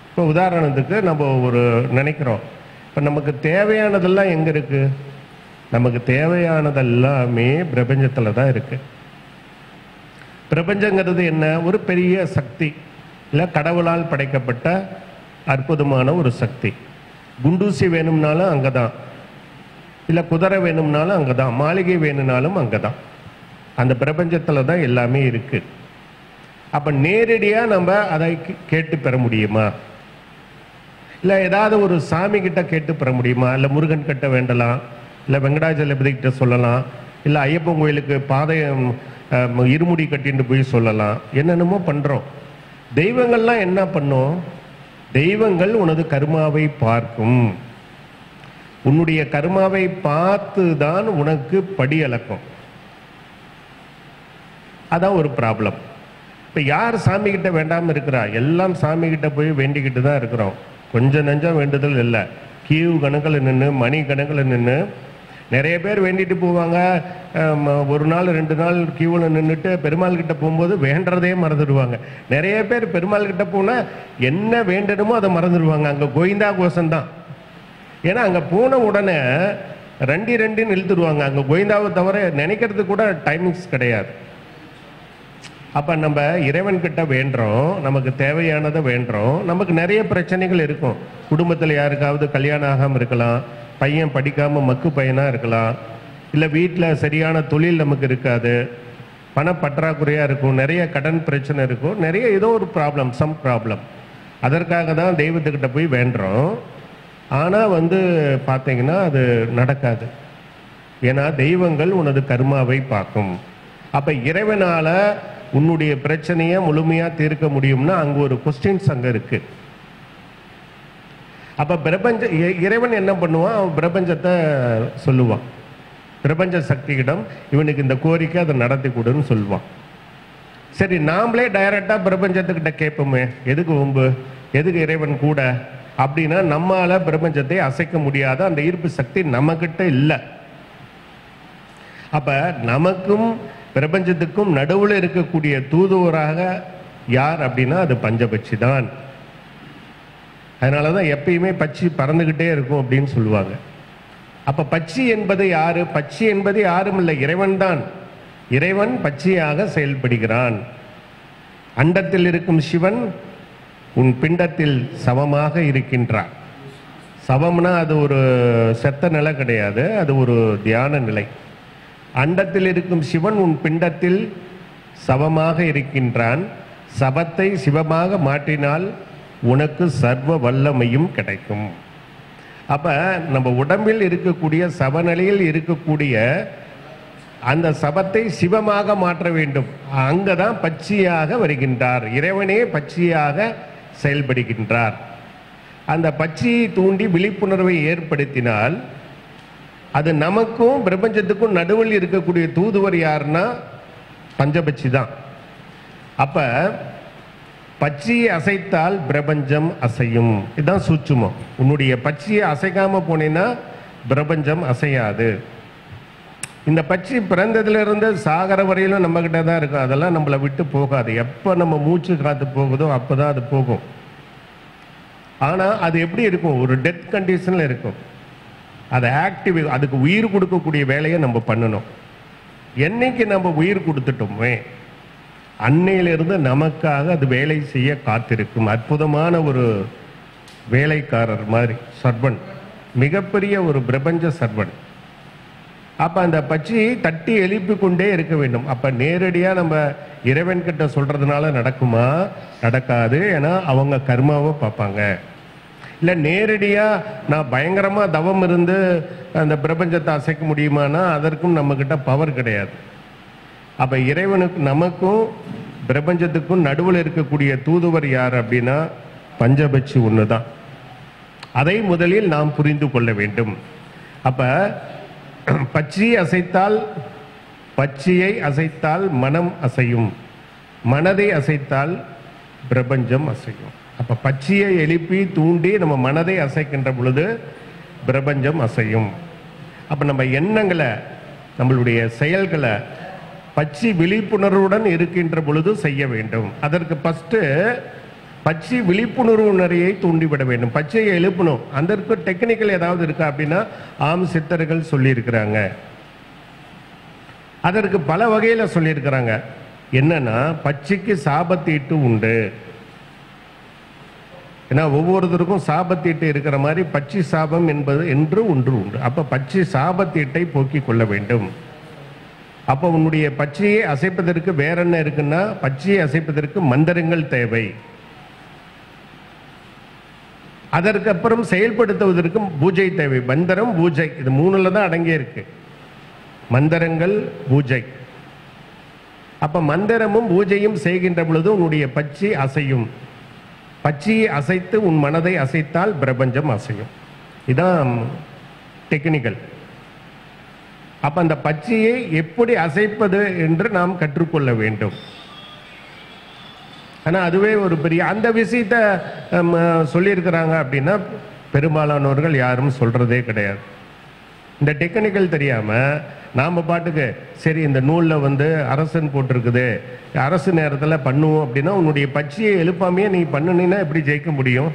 இப்போ உதாரணத்துக்கு நம்ம நினைக்கிறோம், இப்போ நமக்கு தேவையானதெல்லாம் எங்கே இருக்கு? நமக்கு தேவையானதெல்லாமே பிரபஞ்சத்தில் தான் இருக்கு. பிரபஞ்சங்கிறது என்ன? ஒரு பெரிய சக்தி, இல்லை கடவுளால் படைக்கப்பட்ட அற்புதமான ஒரு சக்தி. குண்டூசி வேணும்னாலும் அங்கே தான், இல்லை குதிரை வேணும்னாலும் அங்கே தான், மாளிகை வேணும்னாலும் அங்கே தான். அந்த பிரபஞ்சத்தில் தான் எல்லாமே இருக்கு. அப்போ நேரடியாக நம்ம அதை கேட்டு பெற முடியுமா? இல்லை ஏதாவது ஒரு சாமி கிட்ட கேட்டு பெற முடியுமா? இல்லை முருகன் கிட்ட வேண்டலாம், இல்லை வெங்கடாஜலபதி கிட்ட சொல்லலாம், இல்லை ஐயப்பன் கோயிலுக்கு பாதை இருமுடி கட்டின்னு போய் சொல்லலாம். என்னென்னமோ பண்ணுறோம். தெய்வங்கள்லாம் என்ன பண்ணும்? தெய்வங்கள் உனது கர்மாவை பார்க்கும். உன்னுடைய கர்மாவை பார்த்து தான் உனக்கு படி அளக்கும். அதான் ஒரு ப்ராப்ளம். இப்போ யார் சாமி கிட்ட வேண்டாமல் இருக்கிறா? எல்லாம் சாமி கிட்ட போய் வேண்டிக்கிட்டு தான் இருக்கிறோம். கொஞ்சம் நெஞ்சம் வேண்டுதல் இல்லை. கியூ கணக்கில் நின்று, மணி கணக்கில் நின்று நிறைய பேர் வேண்டிட்டு போவாங்க. ஒரு நாள் 2 நாள் கியூவில் நின்றுட்டு பெருமாள் கிட்ட போகும்போது வேண்டதே மறந்துடுவாங்க. நிறைய பேர் பெருமாள் கிட்ட போனால் என்ன வேண்டணுமோ அதை மறந்துடுவாங்க. அங்கே கோவிந்தா கோஷம்தான். ஏன்னா அங்கே போன உடனே ரெண்டுன்னு இழுத்துடுவாங்க. அங்கே கோவிந்தாவை தவிர நினைக்கிறது கூட டைமிங்ஸ் கிடையாது. அப்போ நம்ம இறைவன்கிட்ட வேண்டுறோம், நமக்கு தேவையானதை வேண்டுறோம். நமக்கு நிறைய பிரச்சனைகள் இருக்கும். குடும்பத்தில் யாருக்காவது கல்யாணம் ஆகாமல் இருக்கலாம், பையன் படிக்காமல் மக்கு பையனாக இருக்கலாம், இல்லை வீட்டில் சரியான தொழில் நமக்கு இருக்காது, பணப்பற்றாக்குறையாக இருக்கும், நிறைய கடன் பிரச்சனை இருக்கும், நிறைய ஏதோ ஒரு ப்ராப்ளம், சம் ப்ராப்ளம். அதற்காக தான் தெய்வத்துக்கிட்ட போய் வேண்டுறோம். ஆனால் பார்த்தீங்கன்னா அது நடக்காது. ஏன்னா தெய்வங்கள் உனது கர்மாவை பார்க்கும். அப்போ இறைவனால் உன்னுடைய பிரச்சனையை முழுமையாக தீர்க்க முடியும்னா அங்கே ஒரு கொஸ்டின்ஸ் அங்கே இருக்கு. அப்போ இறைவன் என்ன பண்ணுவான்? அவன் பிரபஞ்சத்தை சொல்லுவான். பிரபஞ்ச சக்தியிடம் இவனுக்கு இந்த கோரிக்கை அதை நடத்தி கொடுன்னு சொல்லுவான். சரி, நாமளே டைரக்டாக பிரபஞ்சத்துக்கிட்ட கேட்போமே, எதுக்கு வம்பு, எதுக்கு இறைவன் கூட அப்படின்னா, நம்மால பிரபஞ்சத்தை அசைக்க முடியாத அந்த ஈர்ப்பு சக்தி நம்மக்கிட்ட இல்லை. அப்ப நமக்கும் பிரபஞ்சத்துக்கும் நடுவில் இருக்கக்கூடிய தூதுவராக யார் அப்படின்னா அது பஞ்சபட்சி தான். அதனாலதான் எப்பயுமே பட்சி பறந்துகிட்டே இருக்கும் அப்படின்னு சொல்லுவாங்க. அப்ப பட்சி என்பது யாரு? பட்சி என்பது யாரும் இல்லை, இறைவன் தான். இறைவன் பட்சியாக செயல்படுகிறான். அண்டத்தில் இருக்கும் சிவன் உன் பிண்டத்தில் சவமாக இருக்கின்றார். சவம்னா அது ஒரு செத்த நிலை கிடையாது, அது ஒரு தியான நிலை. அண்டத்தில் இருக்கும் சிவன் உன் பிண்டத்தில் சவமாக இருக்கின்றான். சபத்தை சிவமாக மாற்றினால் உனக்கு சர்வ வல்லமையும் கிடைக்கும். அப்ப நம்ம உடம்பில் இருக்கக்கூடிய சவநிலையில் இருக்கக்கூடிய அந்த சபத்தை சிவமாக மாற்ற வேண்டும். அங்கதான் பட்சியாக வருகின்றார். இறைவனே பட்சியாக செயல்படுகின்றார். அந்த பட்சியை தூண்டி விழிப்புணர்வை ஏற்படுத்தினால் அது நமக்கும் பிரபஞ்சத்துக்கும் நடுவில் இருக்கக்கூடிய தூதுவர் யாருன்னா பஞ்சபட்சி தான். அப்ப பட்சியை அசைத்தால் பிரபஞ்சம் அசையும். இதுதான் சூட்சுமம். உன்னுடைய பட்சியை அசைக்காம போனேன்னா பிரபஞ்சம் அசையாது. இந்த பட்சி பிறந்ததுல இருந்து சாகர வரையிலும் நம்ம கிட்ட தான் இருக்கும். அதெல்லாம் நம்மளை விட்டு போகாது. எப்ப நம்ம மூச்சு காத்து போகுதோ அப்பதான் அது போகும். ஆனா அது எப்படி இருக்கும்? ஒரு டெத் கண்டிஷன்ல இருக்கும். அது ஆக்டிவ், அதுக்கு உயிர் கொடுக்கக்கூடிய வேலையை நம்ம பண்ணணும். என்னைக்கு நம்ம உயிர் கொடுத்துட்டோமே அன்னையிலிருந்து நமக்காக அது வேலை செய்ய காத்திருக்கும். அற்புதமான ஒரு வேலைக்காரர் மாதிரி சர்வன், மிகப்பெரிய ஒரு பிரபஞ்ச சர்வன். அப்ப அந்த பட்சியை தட்டி எழுப்பி கொண்டே இருக்க வேண்டும். அப்ப நேரடியா நம்ம இறைவன் கிட்ட சொல்றதுனால நடக்குமா? நடக்காது. ஏன்னா அவங்க கர்மாவை பார்ப்பாங்க. இல்லை நேரடியா நான் பயங்கரமா தவம் இருந்து அந்த பிரபஞ்சத்தை அசைக்க முடியுமானா அதற்கும் நம்ம கிட்ட பவர் கிடையாது. அப்ப இறைவனுக்கு நமக்கும் பிரபஞ்சத்துக்கும் நடுவில் இருக்கக்கூடிய தூதுவர் யார் அப்படின்னா பஞ்சபட்சி ஒண்ணுதான். அதை முதலில் நாம் புரிந்து கொள்ள வேண்டும். அப்ப பட்சியை அசைத்தால் மனம் அசையும், மனதை அசைத்தால் பிரபஞ்சம் அசையும். அப்ப பட்சியை எழுப்பி தூண்டி நம்ம மனதை அசைக்கின்ற பொழுது பிரபஞ்சம் அசையும். அப்ப நம்ம எண்ணங்களை, நம்மளுடைய செயல்களை பட்சி விழிப்புணர்வுடன் இருக்கின்ற பொழுது செய்ய வேண்டும். அதற்கு ஃபர்ஸ்ட் பட்சி விழிப்புணர்வு நிறையை தூண்டிவிட வேண்டும். பட்சியை எழுப்பணும். அதற்கு டெக்னிக்கல் ஏதாவது இருக்கா அப்படின்னா ஆம் சித்தர்கள் சொல்லியிருக்கிறாங்க. அதற்கு பல வகையில சொல்லியிருக்கிறாங்க. என்னன்னா பட்சிக்கு சாபத்தீட்டு உண்டு. ஏன்னா ஒவ்வொருத்தருக்கும் சாபத்தீட்டு இருக்கிற மாதிரி பட்சி சாபம் என்பது என்று ஒன்று உண்டு. அப்ப பட்சி சாபத்தீட்டை போக்கிக் கொள்ள வேண்டும். அப்போ உன்னுடைய பட்சியை அசைப்பதற்கு வேற என்ன இருக்குன்னா, பட்சியை அசைப்பதற்கு மந்திரங்கள் தேவை. அதற்கு அப்புறம் செயல்படுத்துவதற்கு பூஜை தேவை. மந்திரம், பூஜை, இது மூணுல தான் அடங்கியே இருக்கு. மந்திரங்கள், பூஜை. அப்ப மந்திரமும் பூஜையும் செய்கின்ற பொழுது உன்னுடைய பச்சி அசையும். பச்சியை அசைத்து உன் மனதை அசைத்தால் பிரபஞ்சம் அசையும். இதான் டெக்னிக்கல். அப்ப அந்த பச்சியை எப்படி அசைப்பது என்று நாம் கற்றுக்கொள்ள வேண்டும். ஆனா அதுவே ஒரு பெரிய அந்த விஷயத்த சொல்லியிருக்கிறாங்க அப்படின்னா பெரும்பாலானவர்கள் யாரும் சொல்றதே கிடையாது. இந்த டெக்னிக்கல் தெரியாம நாம பாட்டுக்கு சரி இந்த நூல்ல அரசன் போட்டிருக்குது, அரசு நேரத்தில் பண்ணுவோம் அப்படின்னா உன்னுடைய பச்சியை எழுப்பாமையே நீ பண்ணுனீன்னா எப்படி ஜெயிக்க முடியும்?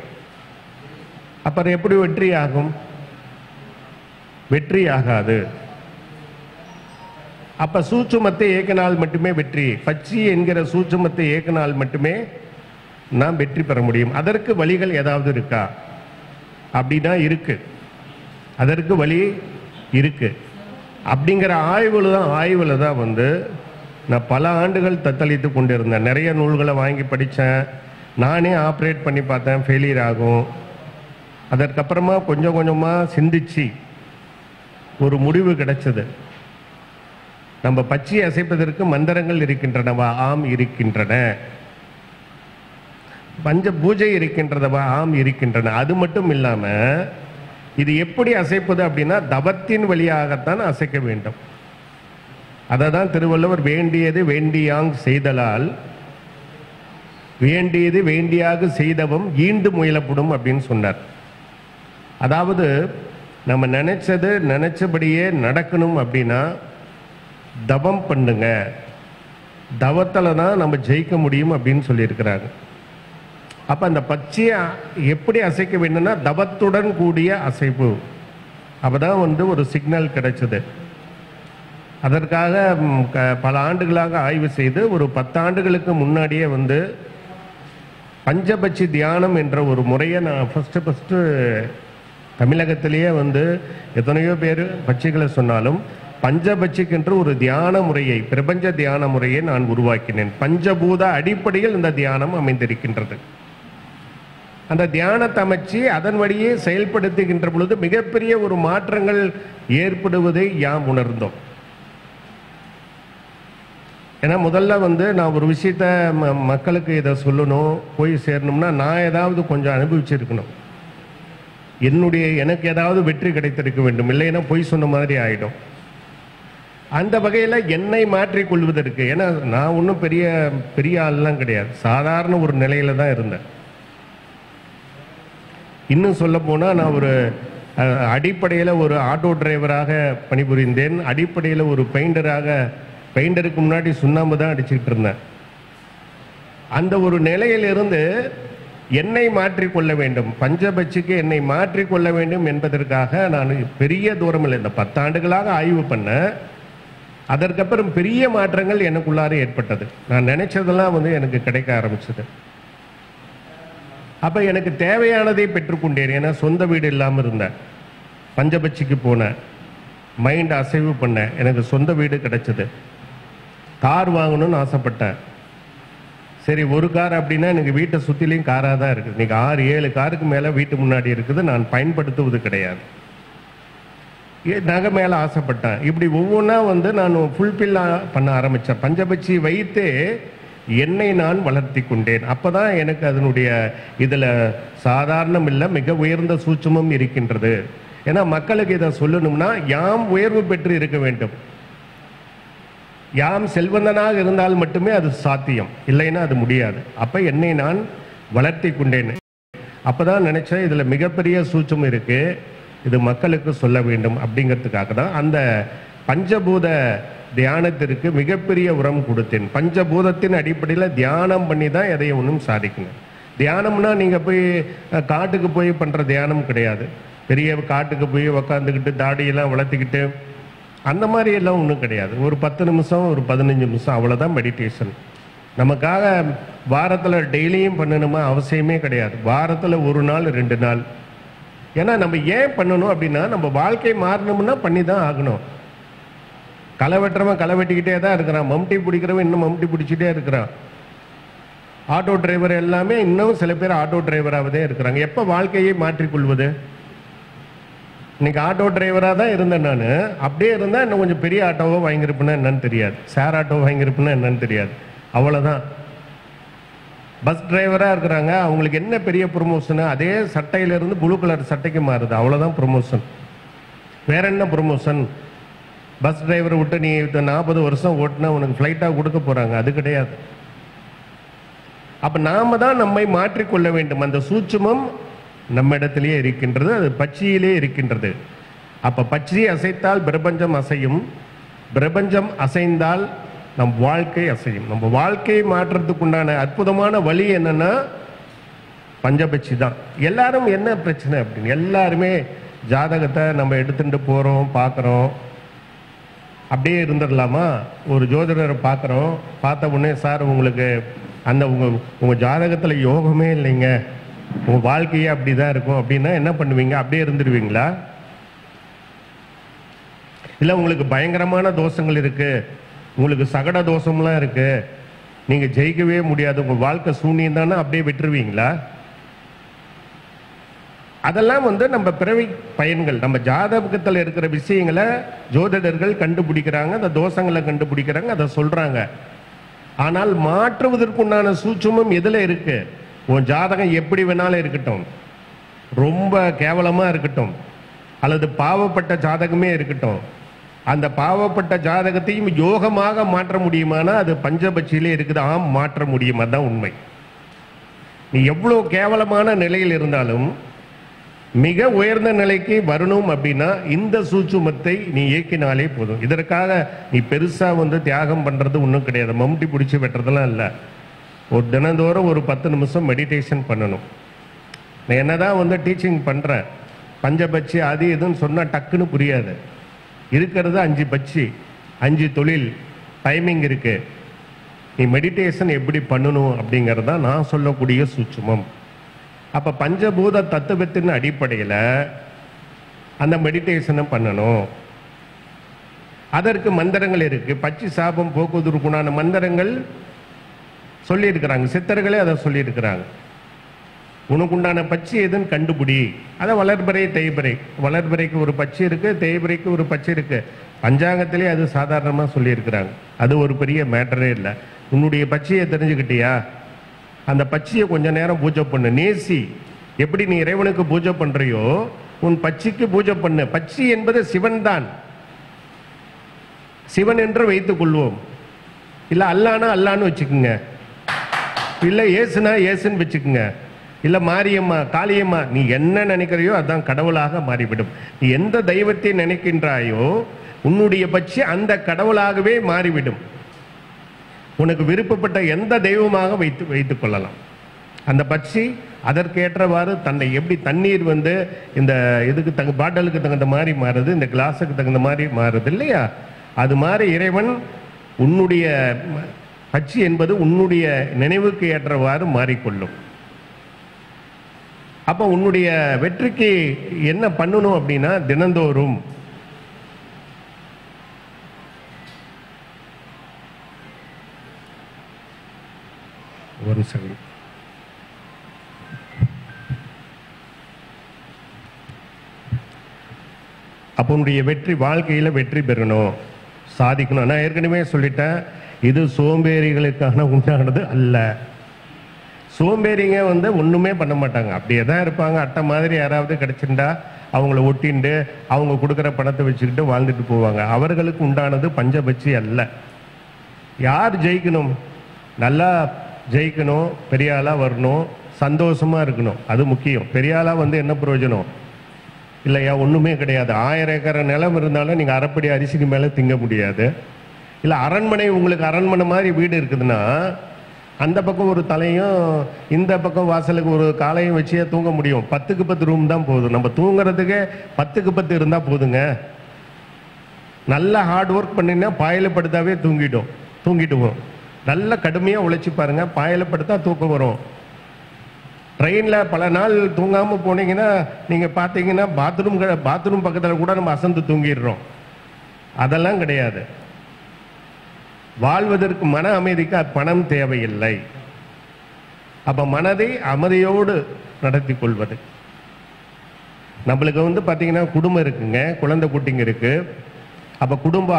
அப்புறம் எப்படி வெற்றி ஆகும்? வெற்றி ஆகாது. அப்ப சூட்சுமத்தை இயக்கினால் மட்டுமே வெற்றி. பச்சி என்கிற சூட்சுமத்தை இயக்கினால் மட்டுமே நாம் வெற்றி பெற முடியும். அதற்கு வழிகள் ஏதாவது இருக்கா அப்படின்னா இருக்கு. அதற்கு வழி இருக்கு. அப்படிங்கிற ஆய்வுல தான் நான் பல ஆண்டுகள் தத்தளித்து கொண்டிருந்தேன். நிறைய நூல்களை வாங்கி படித்தேன். நானே ஆப்ரேட் பண்ணி பார்த்தேன், ஃபெயிலியர் ஆகும். அதற்கப்புறமா கொஞ்சம் கொஞ்சமாக சிந்திச்சு ஒரு முடிவு கிடைச்சது. நம்ம பச்சை அசைப்பதற்கு மந்திரங்கள் இருக்கின்றனவா? ஆம் இருக்கின்றன. பஞ்ச பூஜை இருக்கின்றனவா? ஆம் இருக்கின்றன. அது மட்டும் இல்லாம இது எப்படி அசைப்பது அப்படின்னா தவத்தின் வழியாகத்தான் அசைக்க வேண்டும். அதை தான் திருவள்ளுவர் வேண்டியது வேண்டியாங் செய்தலால் வேண்டியது வேண்டியாக செய்தவம் ஈண்டு முயலப்படும் அப்படின்னு சொன்னார். அதாவது நம்ம நினைச்சபடியே நடக்கணும் அப்படின்னா தவம் பண்ணுங்க, தவத்தில் தான் நம்ம ஜெயிக்க முடியும் அப்படின்னு சொல்லியிருக்கிறாங்க. அப்ப அந்த பச்சையை எப்படி அசைக்க வேண்டும்னா தவத்துடன் கூடிய அசைப்பு. அப்பதான் ஒரு சிக்னல் கிடைச்சது. அதற்காக பல ஆண்டுகளாக ஆய்வு செய்து ஒரு 10 ஆண்டுகளுக்கு முன்னாடியே பஞ்சபட்சி தியானம் என்ற ஒரு முறையை நான் ஃபர்ஸ்ட் தமிழகத்திலேயே எத்தனையோ பேர் பட்சிகளை சொன்னாலும் பஞ்சபட்சிக்கென்று ஒரு தியான முறையை, பிரபஞ்ச தியான முறையை நான் உருவாக்கினேன். பஞ்சபூத அடிப்படையில் இந்த தியானம் அமைந்திருக்கின்றது. அந்த தியானத்தை அமைச்சு அதன் வழியே செயல்படுத்துகின்ற பொழுது மிகப்பெரிய ஒரு மாற்றங்கள் ஏற்படுவதை யாம் உணர்ந்தோம். ஏன்னா முதல்ல நான் ஒரு விஷயத்த மக்களுக்கு இதை சொல்லணும், போய் சேரணும்னா நான் ஏதாவது கொஞ்சம் அனுபவிச்சிருக்கணும். எனக்கு ஏதாவது வெற்றி கிடைத்திருக்க வேண்டும், இல்லைன்னா பொய் சொன்ன மாதிரி ஆயிடும். அந்த வகையில் என்னை மாற்றிக் கொள்வதற்கு, ஏன்னா நான் ஒன்றும் பெரிய ஆள்லாம் கிடையாது, சாதாரண ஒரு நிலையில தான் இருந்தேன். இன்னும் சொல்ல போனால் நான் ஒரு அடிப்படையில் ஒரு ஆட்டோ டிரைவராக பணிபுரிந்தேன். அடிப்படையில் ஒரு பெயிண்டருக்கு முன்னாடி சுண்ணாம்பு தான் அடிச்சுக்கிட்டு இருந்தேன். அந்த ஒரு நிலையிலிருந்து என்னை மாற்றிக்கொள்ள வேண்டும், பஞ்சபட்சிக்கு என்னை மாற்றிக்கொள்ள வேண்டும் என்பதற்காக நான் பெரிய தூரம் இல்லை, இந்த 10 ஆண்டுகளாக ஆய்வு பண்ண. அதற்கப்புறம் பெரிய மாற்றங்கள் எனக்குள்ளார ஏற்பட்டது. நான் நினைச்சதெல்லாம் எனக்கு கிடைக்க ஆரம்பிச்சது. அப்ப எனக்கு தேவையானதை பெற்றுக்கொண்டேன். ஏன்னா சொந்த வீடு இல்லாமல் இருந்தேன். பஞ்சபட்சிக்கு போனேன், மைண்ட் அசைவு பண்ணேன், எனக்கு சொந்த வீடு கிடைச்சது. கார் வாங்கணும்னு ஆசைப்பட்டேன். சரி, ஒரு கார் அப்படின்னா எனக்கு வீட்டை சுற்றிலையும் காராக தான் இருக்குது. இன்னைக்கு 6-7 காருக்கு மேலே வீட்டு முன்னாடி இருக்குது, நான் பயன்படுத்துவது கிடையாது. நகை மேலே ஆசைப்பட்டேன். இப்படி ஒவ்வொன்றா நான் ஃபுல்ஃபில் பண்ண ஆரம்பித்தேன். பஞ்சபட்சி வைத்து என்னை நான் வளர்த்தி கொண்டேன். அப்போதான் எனக்கு அதனுடைய இதில் சாதாரணம் இல்லை, மிக உயர்ந்த சூட்சமும் இருக்கின்றது. ஏன்னா மக்களுக்கு இதை சொல்லணும்னா யாம் உயர்வு பெற்று இருக்க வேண்டும். யாம் செல்வந்தனாக இருந்தால் மட்டுமே அது சாத்தியம், இல்லைன்னா அது முடியாது. அப்போ என்னை நான் வளர்த்தி கொண்டேன். அப்போதான் நினைச்சேன் இதில் மிகப்பெரிய சூட்சம் இருக்கு, இது மக்களுக்கு சொல்ல வேண்டும். அப்படிங்கிறதுக்காக தான் அந்த பஞ்சபூத தியானத்திற்கு மிகப்பெரிய உரம் கொடுத்தேன். பஞ்சபூதத்தின் அடிப்படையில் தியானம் பண்ணி தான் எதையும் ஒன்றும் சாதிக்கணும். தியானம்னா நீங்கள் போய் காட்டுக்கு போய் பண்ணுற தியானம் கிடையாது. பெரிய காட்டுக்கு போய் உக்காந்துக்கிட்டு தாடியெல்லாம் வளர்த்திக்கிட்டு அந்த மாதிரி எல்லாம் ஒன்றும் கிடையாது. ஒரு 10 நிமிஷம், ஒரு 15 நிமிஷம், அவ்வளோதான் மெடிடேஷன். நமக்காக வாரத்தில் டெய்லியும் பண்ணணுமா அவசியமே கிடையாது. வாரத்தில் 1 நாள் 2 நாள். ஏன்னா நம்ம ஏன் பண்ணணும் அப்படின்னா நம்ம வாழ்க்கை மாறணும்னா பண்ணி தான் ஆகணும். களை வெட்டுறவன் களை வெட்டிக்கிட்டே தான் இருக்கிறான், மம்டி பிடிக்கிறவன் இன்னும் மம்டி பிடிச்சிட்டே இருக்கிறான். ஆட்டோ டிரைவர் எல்லாமே இன்னும் சில பேர் ஆட்டோ டிரைவராகவே இருக்கிறாங்க. எப்போ வாழ்க்கையை மாற்றிக்கொள்வது? இன்னைக்கு ஆட்டோ டிரைவராக தான் இருந்தேன் நான். அப்படியே இருந்தால் இன்னும் கொஞ்சம் பெரிய ஆட்டோவோ வாங்கியிருப்பேன்னா என்னன்னு தெரியாது, ஷேர் ஆட்டோ வாங்கியிருப்பேன்னா என்னன்னு தெரியாது, அவ்வளோதான். பஸ் டிரைவராக இருக்கிறாங்க, அவங்களுக்கு என்ன பெரிய ப்ரொமோஷனு? அதே சட்டையிலிருந்து ப்ளூ கலர் சட்டைக்கு மாறுது, அவ்வளோதான் ப்ரொமோஷன். வேற என்ன ப்ரொமோஷன்? பஸ் டிரைவரை விட்டு நீ 40 வருஷம் ஓட்டினா உனக்கு ஃப்ளைட்டாக கொடுக்க போகிறாங்க, அது கிடையாது. அப்போ நாம தான் நம்மை மாற்றிக்கொள்ள வேண்டும். அந்த சூட்சுமம் நம்ம இடத்திலேயே இருக்கின்றது, அது பட்சியிலே இருக்கின்றது. அப்போ பட்சி அசைத்தால் பிரபஞ்சம் அசையும், பிரபஞ்சம் அசைந்தால் நம் வாழ்க்கை அசையும். நம்ம வாழ்க்கையை மாற்றுறதுக்கு உண்டான அற்புதமான வழி என்னன்னா பஞ்சபட்சி தான். எல்லாரும் என்ன பிரச்சனை அப்படின்னு, எல்லாருமே ஜாதகத்தை நம்ம எடுத்துட்டு போகிறோம், பார்க்குறோம், அப்படியே இருந்துடலாமா? ஒரு ஜோதிடரை பார்க்குறோம், பார்த்த உடனே சார் உங்களுக்கு அந்த உங்கள் ஜாதகத்தில் யோகமே இல்லைங்க, உங்கள் வாழ்க்கையே அப்படி தான் இருக்கும் அப்படின்னா என்ன பண்ணுவீங்க? அப்படியே இருந்துடுவீங்களா? இல்லை உங்களுக்கு பயங்கரமான தோஷங்கள் இருக்குது, உங்களுக்கு சகட தோஷம்லாம் இருக்குது, நீங்கள் ஜெயிக்கவே முடியாது, உங்கள் வாழ்க்கை சூன்யம் தானே, அப்படியே விட்டுருவீங்களா? அதெல்லாம் நம்ம பிறவி பயன்கள். நம்ம ஜாதகத்தில் இருக்கிற விஷயங்களை ஜோதிடர்கள் கண்டுபிடிக்கிறாங்க, அந்த தோஷங்களை கண்டுபிடிக்கிறாங்க, அதை சொல்றாங்க. ஆனால் மாற்றுவதற்குண்டான சூட்சுமம் எதுல இருக்கு? உன் ஜாதகம் எப்படி வேணாலும் இருக்கட்டும், ரொம்ப கேவலமா இருக்கட்டும், அல்லது பாவப்பட்ட ஜாதகமே இருக்கட்டும், அந்த பாவப்பட்ட ஜாதகத்தையும் யோகமாக மாற்ற முடியுமானா அது பஞ்சபட்சியிலே இருக்குது. ஆம், மாற்ற முடியும், அதுதான் உண்மை. நீ எவ்வளவு கேவலமான நிலையில் இருந்தாலும் மிக உயர்ந்த நிலைக்கு வரணும் அப்படின்னா இந்த சூட்சுமத்தை நீ இயக்கினாலே போதும். இதற்காக நீ பெருசா தியாகம் பண்றது ஒன்றும் கிடையாது, மம்முட்டி பிடிச்சி வெட்டுறதெல்லாம் இல்லை. ஒரு தினந்தோறும் ஒரு 10 நிமிஷம் மெடிடேஷன் பண்ணணும். நான் என்னதான் டீச்சிங் பண்றேன், பஞ்சபட்சி அது எதுன்னு சொன்னா டக்குன்னு புரியாது. இருக்கிறது 5 பட்சி, 5 தொழில், டைமிங் இருக்கு. நீ மெடிடேஷன் எப்படி பண்ணணும் அப்படிங்கிறதா நான் சொல்லக்கூடிய சூட்சுமம். அப்ப பஞ்சபூத தத்துவத்தின் அடிப்படையில் அந்த மெடிடேஷனை பண்ணணும். அதற்கு மந்திரங்கள் இருக்கு. பட்சி சாபம் போக்குவதற்குண்டான மந்திரங்கள் சொல்லி இருக்கிறாங்க, சித்தர்களே அதை சொல்லி இருக்கிறாங்க. உனக்குண்டான பட்சி எதுன்னு கண்டுபிடி. அதை வளர்பிறை தேய்பிறை, வளர்பிறைக்கு ஒரு பட்சி இருக்கு, தேய்பிறைக்கு ஒரு பட்சி இருக்கு. பஞ்சாங்கத்திலே அது சாதாரணமாக சொல்லி இருக்கிறாங்க. அது ஒரு பெரிய மேட்டரே இல்லை. உன்னுடைய பட்சியை தெரிஞ்சுக்கிட்டியா? அந்த பட்சியை கொஞ்ச நேரம் பூஜை பண்ணு, நேசி. எப்படி நீ இறைவனுக்கு பூஜை பண்றியோ உன் பட்சிக்கு பூஜை பண்ணு. பட்சி என்பது சிவன் தான், சிவன் என்று வைத்துக் கொள்வோம். இல்ல அல்லானா அல்லான்னு வச்சுக்குங்க, இல்ல ஏசுனா ஏசுன்னு வச்சுக்குங்க, இல்ல மாரியம்மா காளியம்மா, நீ என்ன நினைக்கிறையோ அதான் கடவுளாக மாறிவிடும். நீ எந்த தெய்வத்தை நினைக்கின்றாயோ உன்னுடைய பட்சி அந்த கடவுளாகவே மாறிவிடும். உனக்கு விருப்பப்பட்ட எந்த தெய்வமாக வைத்துக் கொள்ளலாம். அந்த பட்சி அதற்கேற்றவாறு தன்னை எப்படி தண்ணீர் இந்த இதுக்கு பாட்டிலுக்கு தகுந்த மாதிரி மாறுது, இந்த கிளாஸுக்கு தகுந்த மாதிரி மாறுது இல்லையா? அது மாதிரி இறைவன் உன்னுடைய பட்சி என்பது உன்னுடைய நினைவுக்கு ஏற்றவாறு மாறிக்கொள்ளும். அப்போ உன்னுடைய வெற்றிக்கு என்ன பண்ணணும் அப்படின்னா தினந்தோறும் ஒரு செகண்ட். அப்போ உன்னுடைய வெற்றி, வாழ்க்கையில வெற்றி பெறணும், சாதிக்கணும். நான் ஏற்கனவே சொல்லிட்டேன், இது சோம்பேறிகளுக்கான உண்டானது அல்ல. சோம்பேறிங்க ஒண்ணுமே பண்ண மாட்டாங்க, அப்படியே தான் இருப்பாங்க. அட்டை மாதிரி யாராவது கிடைச்சிருந்தா அவங்கள ஒட்டிண்டு அவங்க கொடுக்குற பணத்தை வச்சுக்கிட்டு வாழ்ந்துட்டு போவாங்க. அவர்களுக்கு உண்டானது பஞ்சபட்சி அல்ல. யார் ஜெயிக்கணும்? நல்லா ஜெயிக்கணும், பெரிய ஆளா வரணும், சந்தோஷமா இருக்கணும், அது முக்கியம். பெரிய ஆளா என்ன பிரயோஜனம் இல்லையா? ஒண்ணுமே கிடையாது. 1000 ஏக்கர் நிலம் இருந்தாலும் நீங்க அரைப்படி அரிசிக்கு மேல திங்க முடியாது. இல்ல அரண்மனை, உங்களுக்கு அரண்மனை மாதிரி வீடு இருக்குதுன்னா அந்த பக்கம் ஒரு தலையும் இந்த பக்கம் வாசலுக்கு ஒரு காலையும் வச்சே தூங்க முடியும். 10க்கு 10 ரூம் தான் போதும். நம்ம தூங்குறதுக்கு 10க்கு 10 இருந்தா போதுங்க. நல்லா ஹார்ட் ஒர்க் பண்ணினா பாயில படுத்தாவே தூங்கிடுவோம். நல்ல கடுமையா உழைச்சி பாருங்க, பாயில படுத்தா தூக்கம் வரும். ட்ரெயின்ல பல நாள் தூங்காம போனீங்கன்னா நீங்க பாத்தீங்கன்னா பாத்ரூம் பக்கத்துல கூட நம்ம அசந்து தூங்கிடுறோம். அதெல்லாம் கிடையாது. வாழ்வதற்கு மன அமைதிக்கு பணம் தேவையில்லை. அப்ப மனதை அமைதியோடு நடத்தி கொள்வது. நம்மளுக்கு வந்து பார்த்தீங்கன்னா குடும்பம் இருக்குங்க, குழந்தை குட்டிங்க இருக்கு. அப்போ குடும்ப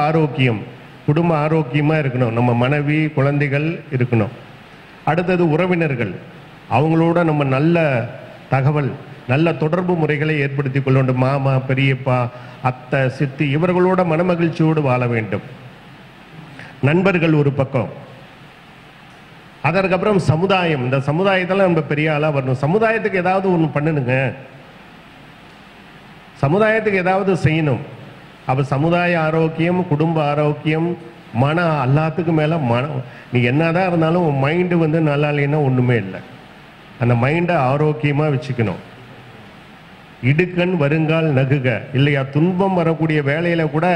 ஆரோக்கியமாக இருக்கணும். நம்ம மனைவி குழந்தைகள் இருக்கணும். அடுத்தது உறவினர்கள், அவங்களோட நம்ம நல்ல தகவல் நல்ல தொடர்பு முறைகளை ஏற்படுத்தி கொள்ள வேண்டும். மாமா, பெரியப்பா, அத்தை, சித்தி இவர்களோட மனமகிழ்ச்சியோடு வாழ வேண்டும். நண்பர்கள் ஒரு பக்கம். அதற்கப்புறம் சமுதாயம். இந்த சமுதாயத்தில் நம்ம பெரிய ஆளா வரணும். சமுதாயத்துக்கு ஏதாவது ஒன்று பண்ணணுங்க, சமுதாயத்துக்கு ஏதாவது செய்யணும். அப்போ சமுதாய ஆரோக்கியம், குடும்ப ஆரோக்கியம், மன எல்லாத்துக்கும் மேலே நீ என்னதான் இருந்தாலும் உன் மைண்டு வந்து நல்லா இல்லைன்னா ஒன்றுமே இல்லை. அந்த மைண்டை ஆரோக்கியமாக வச்சுக்கணும். இடுக்கண் வருங்கால் நகுக இல்லையா, துன்பம் வரக்கூடிய வேலையில கூட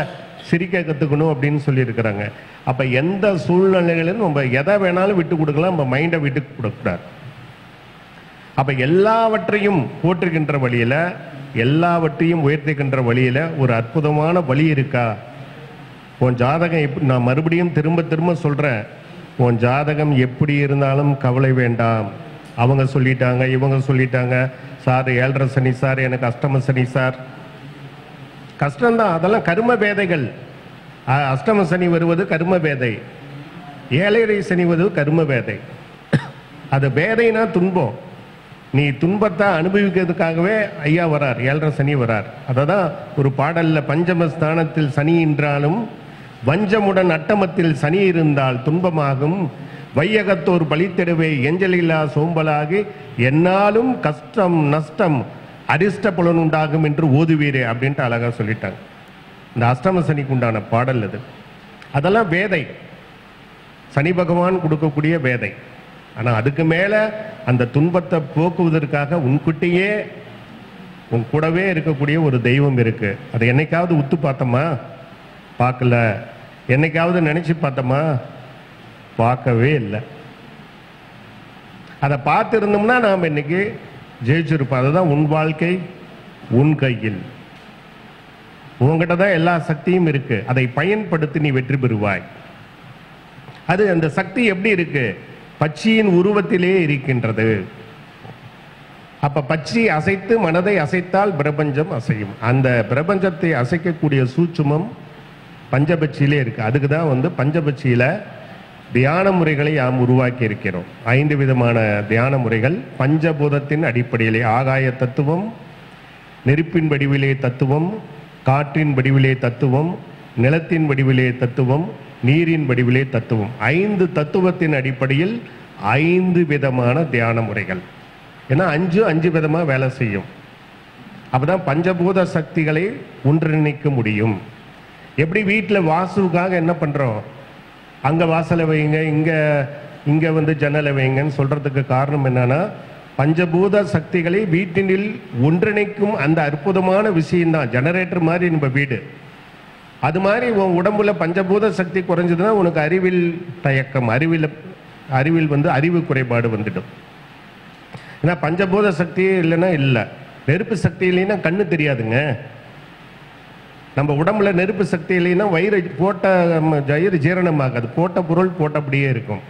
சிரிக்க கற்றுக்கணும் அப்படின்னு சொல்லியிருக்கிறாங்க. அப்போ எந்த சூழ்நிலைகளிலும் நம்ம எதை வேணாலும் விட்டு கொடுக்கலாம், நம்ம மைண்டை விட்டு கொடுக்கக்கூடாது. அப்போ எல்லாவற்றையும் போற்றுகின்ற வழியில், எல்லாவற்றையும் உயர்த்துகின்ற வழியில் ஒரு அற்புதமான வழி இருக்கா? உன் ஜாதகம் எப்படி, நான் மறுபடியும் திரும்ப திரும்ப சொல்கிறேன், உன் ஜாதகம் எப்படி இருந்தாலும் கவலை வேண்டாம். அவங்க சொல்லிட்டாங்க, இவங்க சொல்லிட்டாங்க, சார் 7.5 சனி சார், எனக்கு அஷ்டம சனி சார். கஷ்டம்தான், அதெல்லாம் கர்ம பேதைகள். அஷ்டம சனி வருவது கர்ம பேதை, 7.5 சனி வருவது கர்ம பேதை. அது பேதைனா துன்பம். நீ துன்பத்தை அனுபவிக்கிறதுக்காகவே ஐயா வரார், 7.5 சனி வரார். அதை தான் ஒரு பாடல்ல, பஞ்சமஸ்தானத்தில் சனி என்றாலும் வஞ்சமுடன் அட்டமத்தில் சனி இருந்தால் துன்பமாகும், வையகத்தோர் பலித்தெடுவே எஞ்சலில்லா சோம்பலாகி என்னாலும் கஷ்டம் நஷ்டம் அரிஷ்ட புலன் உண்டாகும் என்று ஓதுவீரே அப்படின்ட்டு அழகா சொல்லிட்டாங்க. இந்த அஷ்டம சனிக்கு உண்டான பாடல் அது. அதெல்லாம் வேதை, சனி பகவான் கொடுக்கக்கூடிய வேதை. ஆனால் அதுக்கு மேலே அந்த துன்பத்தை போக்குவதற்காக உன்கிட்டயே உன் கூடவே இருக்கக்கூடிய ஒரு தெய்வம் இருக்கு. அதை என்னைக்காவது உத்து பார்த்தோமா? பார்க்கல. என்னைக்காவது நினைச்சு பார்த்தோமா? பார்க்கவே இல்லை. அதை பார்த்துருந்தோம்னா நாம் இன்னைக்கு ஜெயிச்சிருப்போம். அதுதான் உன் வாழ்க்கை உன் கையில். உங்ககிட்ட தான் எல்லா சக்தியும் இருக்கு. அதை பயன்படுத்தி நீ வெற்றி பெறுவாய். அது அந்த சக்தி எப்படி இருக்கு? பட்சியின் உருவத்திலே இருக்கின்றது. அப்ப பட்சி அசைத்து மனதை அசைத்தால் பிரபஞ்சம் அசையும். அந்த பிரபஞ்சத்தை அசைக்கக்கூடிய சூட்சுமம் பஞ்சபட்சியிலே இருக்கு. அதுக்கு தான் வந்து பஞ்சபட்சியில தியான முறைகளை நாம் உருவாக்கி இருக்கிறோம். 5 விதமான தியான முறைகள் பஞ்சபூதத்தின் அடிப்படையிலே. ஆகாய தத்துவம், நெருப்பின் வடிவிலே தத்துவம், காற்றின் வடிவிலே தத்துவம், நிலத்தின் வடிவிலே தத்துவம், நீரின் வடிவிலே தத்துவம். 5 தத்துவத்தின் அடிப்படையில் 5 விதமான தியான முறைகள். ஏன்னா 5 விதமா வேலை செய்யும். அப்பதான் பஞ்சபூத சக்திகளை ஒன்றிணைக்க முடியும். எப்படி வீட்டில் வாசுக்காக என்ன பண்றோம், அங்க வாசலை வைங்க, இங்க வந்து ஜன்னலை வைங்கன்னு சொல்றதுக்கு காரணம் என்னன்னா, பஞ்சபூத சக்திகளை வீட்டினில் ஒன்றிணைக்கும் அந்த அற்புதமான விஷயம்தான். ஜெனரேட்டர் மாதிரி நம்ம வீடு. அது மாதிரி உன் உடம்புல பஞ்சபூத சக்தி குறைஞ்சதுன்னா உனக்கு அறிவில் தயக்கம், அறிவில் வந்து அறிவு குறைபாடு வந்துடும். ஏன்னா பஞ்சபூத சக்தி இல்லைன்னா இல்லை. நெருப்பு சக்தி இல்லைன்னா கண்ணு தெரியாதுங்க. நம்ம உடம்புல நெருப்பு சக்தி இல்லைன்னா வயிறு ஜீரணமாகாது. போட்ட பொருள் போட்டபடியே இருக்கும்.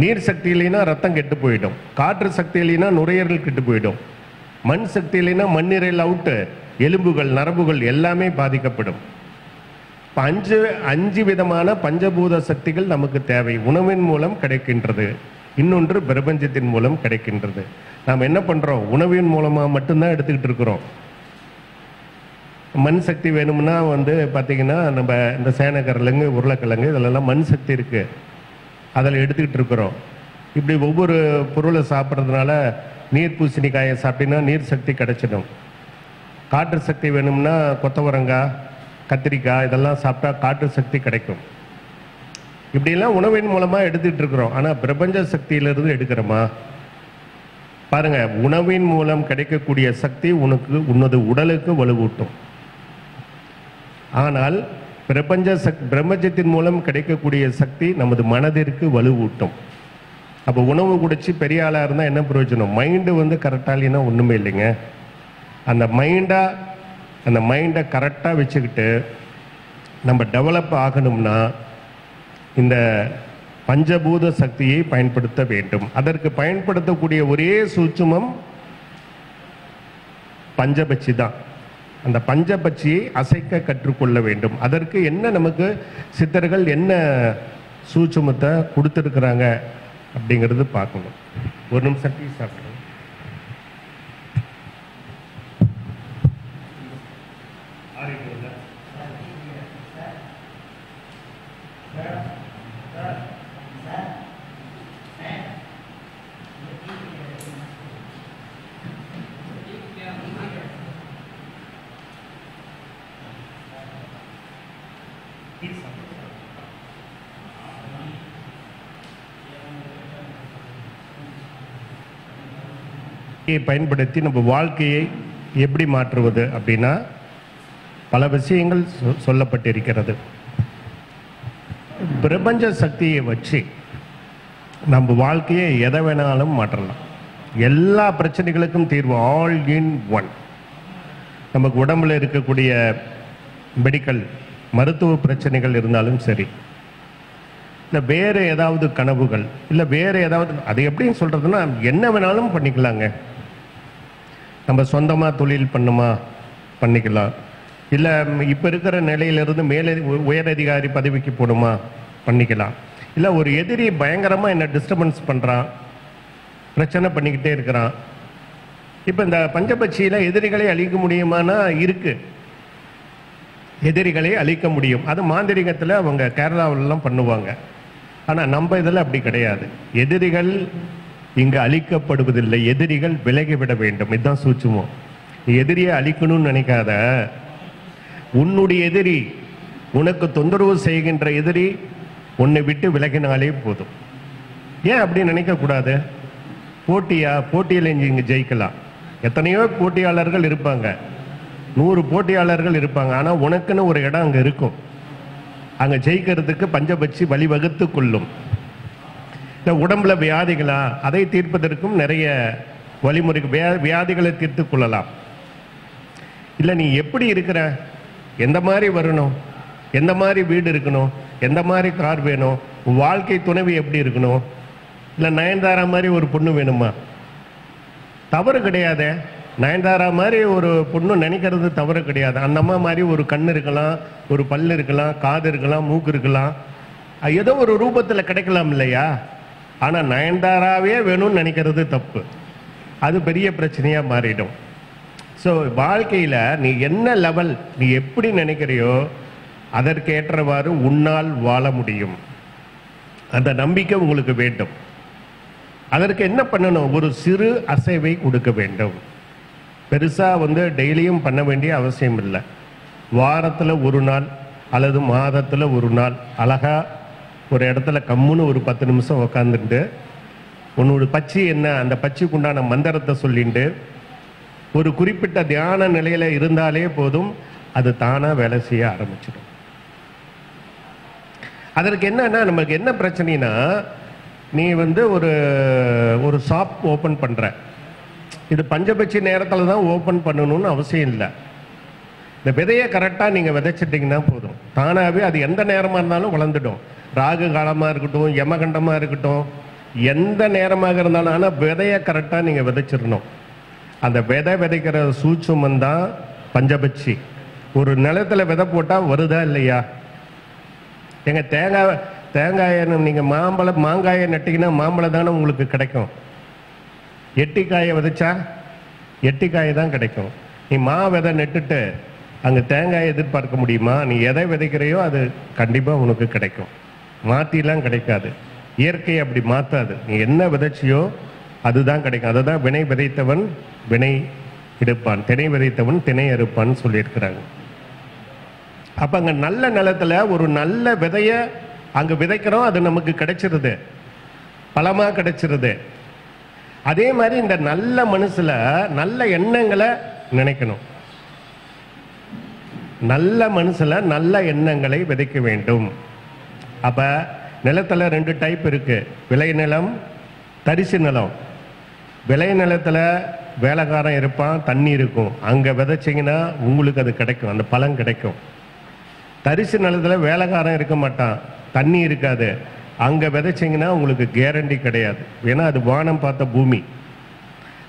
நீர் சக்தி இல்லைன்னா ரத்தம் கெட்டு போயிடும். காற்று சக்தி இல்லைன்னா நுரையீரல் கெட்டு போயிடும். மண் சக்தி இல்லைன்னா மண்ணீரல் அவுட்டு, எலும்புகள் நரம்புகள் எல்லாமே பாதிக்கப்படும். இப்போ 5 விதமான பஞ்சபூத சக்திகள் நமக்கு தேவை. உணவின் மூலம் கிடைக்கின்றது, இன்னொன்று பிரபஞ்சத்தின் மூலம் கிடைக்கின்றது. நாம் என்ன பண்றோம், உணவின் மூலமா மட்டும்தான் எடுத்துக்கிட்டு இருக்கிறோம். மண் சக்தி வேணும்னா வந்து பார்த்தீங்கன்னா நம்ம இந்த சேனக்கிழங்கு, உருளைக்கிழங்கு இதிலெல்லாம் மண் சக்தி இருக்கு, அதில் எடுத்துக்கிட்டு இருக்கிறோம். இப்படி ஒவ்வொரு பொருளை சாப்பிட்றதுனால நீர் பூசணிக்காயை சாப்பிட்டீங்கன்னா நீர் சக்தி கிடைச்சிடும். காற்று சக்தி வேணும்னா கொத்தவரங்காய், கத்திரிக்காய் இதெல்லாம் சாப்பிட்டா காற்று சக்தி கிடைக்கும். இப்படிலாம் உணவின் மூலமாக எடுத்துக்கிட்டு இருக்கிறோம். ஆனால் பிரபஞ்ச சக்தியிலிருந்து எடுக்கிறோமா? பாருங்க, உணவின் மூலம் கிடைக்கக்கூடிய சக்தி உனது உடலுக்கு வலுவூட்டும். ஆனால் பிரபஞ்சத்தின் மூலம் கிடைக்கக்கூடிய சக்தி நமது மனதிற்கு வலுவூட்டும். அப்போ உணவு குடிச்சு பெரிய ஆளாக இருந்தால் என்ன பிரயோஜனம்? மைண்டு வந்து கரெக்டாக இல்லைன்னா ஒன்றுமே இல்லைங்க. அந்த மைண்டை கரெக்டாக வச்சுக்கிட்டு நம்ம டெவலப் ஆகணும்னா இந்த பஞ்சபூத சக்தியை பயன்படுத்த வேண்டும். அதற்கு பயன்படுத்தக்கூடிய ஒரே சூட்சுமம் பஞ்சபட்சி தான். அந்த பஞ்சபட்சியை அசைக்க கற்றுக்கொள்ள வேண்டும். அதற்கு என்ன நமக்கு சித்தர்கள் என்ன சூட்சுமத்தை கொடுத்துருக்குறாங்க அப்படிங்கிறது பார்க்கணும். ஒரு நிமிஷம் டீ சாப்பிடுங்க. பயன்படுத்தி நம்ம வாழ்க்கையை எப்படி மாற்றுவது அப்படின்னா பல விஷயங்கள் சொல்லப்பட்டிருக்கிறது. பிரபஞ்ச சக்தியை வச்சு நம்ம வாழ்க்கையை எதை வேணாலும் மாற்றலாம். எல்லா பிரச்சனைகளுக்கும் தீர்வு ஆல் இன் ஒன். நமக்கு உடம்புல இருக்கக்கூடிய மெடிக்கல் மருத்துவ பிரச்சனைகள் இருந்தாலும் சரி, இல்லை வேறு ஏதாவது கனவுகள், இல்லை வேறு ஏதாவது, அது எப்படின்னு சொல்கிறதுன்னா என்ன வேணாலும் பண்ணிக்கலாங்க. நம்ம சொந்தமாக தொழில் பண்ணுமா பண்ணிக்கலாம், இல்லை இப்போ இருக்கிற நிலையிலிருந்து உயரதிகாரி பதவிக்கு போடுமா பண்ணிக்கலாம், இல்லை ஒரு எதிரி பயங்கரமாக என்ன டிஸ்டர்பன்ஸ் பண்ணுறான், பிரச்சனை பண்ணிக்கிட்டே இருக்கிறான். இப்போ இந்த பஞ்சபட்சியில் எதிரிகளை அழிக்க முடியுமானா இருக்கு, எதிரிகளை அழிக்க முடியும். அது மாந்திரிகத்தில் அவங்க கேரளாவிலலாம் பண்ணுவாங்க. ஆனால் நம்ம இதில் அப்படி கிடையாது. எதிரிகள் இங்கு அழிக்கப்படுவதில்லை, எதிரிகள் விலகிவிட வேண்டும். இதுதான் சூட்சுமம். எதிரியை அழிக்கணும்னு நினைக்காத, உன்னுடைய எதிரி, உனக்கு தொந்தரவு செய்கின்ற எதிரி உன்னை விட்டு விலகினாலே போதும். ஏன் அப்படி நினைக்கக்கூடாது? போட்டியில் இங்கே ஜெயிக்கலாம். எத்தனையோ போட்டியாளர்கள் இருப்பாங்க, 100 போட்டியாளர்கள் இருப்பாங்க. ஆனால் உனக்குன்னு ஒரு இடம் அங்கே இருக்கும். அங்கே ஜெயிக்கிறதுக்கு பஞ்சபட்சி வழிவகுத்து கொள்ளும். இந்த உடம்புல வியாதிகளா, அதை தீர்ப்பதற்கும் நிறைய வழிமுறை, வியாதிகளை தீர்த்து கொள்ளலாம். இல்லை நீ எப்படி இருக்கிற, எந்த மாதிரி வரணும், எந்த மாதிரி வீடு இருக்கணும், எந்த மாதிரி கார் வேணும், வாழ்க்கை துணைவி எப்படி இருக்கணும், இல்லை நயன்தாரா மாதிரி ஒரு பொண்ணு வேணுமா, தவறு கிடையாது. நயன்தாரா மாதிரி ஒரு பொண்ணு நினைக்கிறது தவறு கிடையாது. அந்த அம்மா மாதிரி ஒரு கண் இருக்கலாம், ஒரு பல் இருக்கலாம், காது இருக்கலாம், மூக்கு இருக்கலாம், ஏதோ ஒரு ரூபத்தில் கிடைக்கலாம் இல்லையா? ஆனால் நயன்தாராவே வேணும்னு நினைக்கிறது தப்பு. அது பெரிய பிரச்சனையாக மாறிடும். ஸோ வாழ்க்கையில் நீ என்ன லெவல், நீ எப்படி நினைக்கிறியோ அதற்கேற்றவாறு உன்னால் வாழ முடியும். அந்த நம்பிக்கை உங்களுக்கு வேண்டும். அதற்கு என்ன பண்ணணும்? ஒரு சிறு அசைவை கொடுக்க வேண்டும். பெருசாக டெய்லியும் பண்ண வேண்டிய அவசியம் இல்லை. வாரத்தில் ஒரு நாள் அல்லது மாதத்தில் ஒரு நாள் அழகாக ஒரு இடத்துல கம்முன்னு ஒரு 10 நிமிஷம் உக்காந்துட்டு உன்னோட பச்சி என்ன, அந்த பச்சிக்கு உண்டான மந்திரத்தை சொல்லிட்டு ஒரு குறிப்பிட்ட தியான நிலையில் இருந்தாலே போதும், அது தானாக வேலை செய்ய ஆரம்பிச்சிடும். அதற்கு என்னன்னா, நமக்கு என்ன பிரச்சனைனா, நீ ஒரு ஷாப் ஓப்பன் பண்ணுற, இது பஞ்சபட்சி நேரத்தில் தான் ஓப்பன் பண்ணணும்னு அவசியம் இல்லை. இந்த விதையை கரெக்டாக நீங்கள் விதைச்சிட்டிங்கன்னா போதும், தானாகவே அது எந்த நேரமாக இருந்தாலும் வளர்ந்துடும். ராகு காலமாக இருக்கட்டும், யமகண்டமாக இருக்கட்டும், எந்த நேரமாக இருந்தாலும், ஆனால் விதையை கரெக்டாக நீங்கள் விதைச்சிடணும். அந்த விதை விதைக்கிற சூட்சுமம் தான் பஞ்சபட்சி. ஒரு நிலத்தில் விதை போட்டால் வருதா இல்லையா? எங்கள் தேங்காயை நீங்கள் மாங்காயை நட்டிங்கன்னா மாம்பழம் தானே உங்களுக்கு கிடைக்கும். எட்டிக்காயை விதைச்சா எட்டிக்காயை தான் கிடைக்கும். நீ விதை நட்டுட்டு அங்கே தேங்காயை எதிர்பார்க்க முடியுமா? நீ எதை விதைக்கிறையோ அது கண்டிப்பாக உனக்கு கிடைக்கும். மாற்றிலாம் கிடைக்காது. இயற்கையை அப்படி மாற்றாது. நீ என்ன விதைச்சியோ அதுதான் கிடைக்கும். அதை தான் வினை விதைத்தவன் வினை எடுப்பான், திணை விதைத்தவன் திணை அறுப்பான்னு சொல்லியிருக்கிறாங்க. அப்போ அங்கே நல்ல நிலத்தில் ஒரு நல்ல விதையை அங்கே விதைக்கிறோம், அது நமக்கு கிடைச்சிருது, பலமாக கிடைச்சிருது. அதே மாதிரி இந்த நல்ல மனசில் நல்ல எண்ணங்களை நினைக்கணும். நல்ல மனசில் நல்ல எண்ணங்களை விதைக்க வேண்டும். அப்போ நிலத்தில் 2 டைப் இருக்கு, விளை நிலம், தரிசு நிலம். விளை நிலத்தில் வேலைக்காரன் இருப்பான், தண்ணி இருக்கும், அங்கே விதைச்சிங்கன்னா உங்களுக்கு அது கிடைக்கும், அந்த பலன் கிடைக்கும். தரிசு நிலத்தில் வேலைக்காரன் இருக்க மாட்டான், தண்ணி இருக்காது, அங்கே விதைச்சிங்கன்னா உங்களுக்கு கேரண்டி கிடையாது. ஏன்னா அது வானம் பார்த்த பூமி.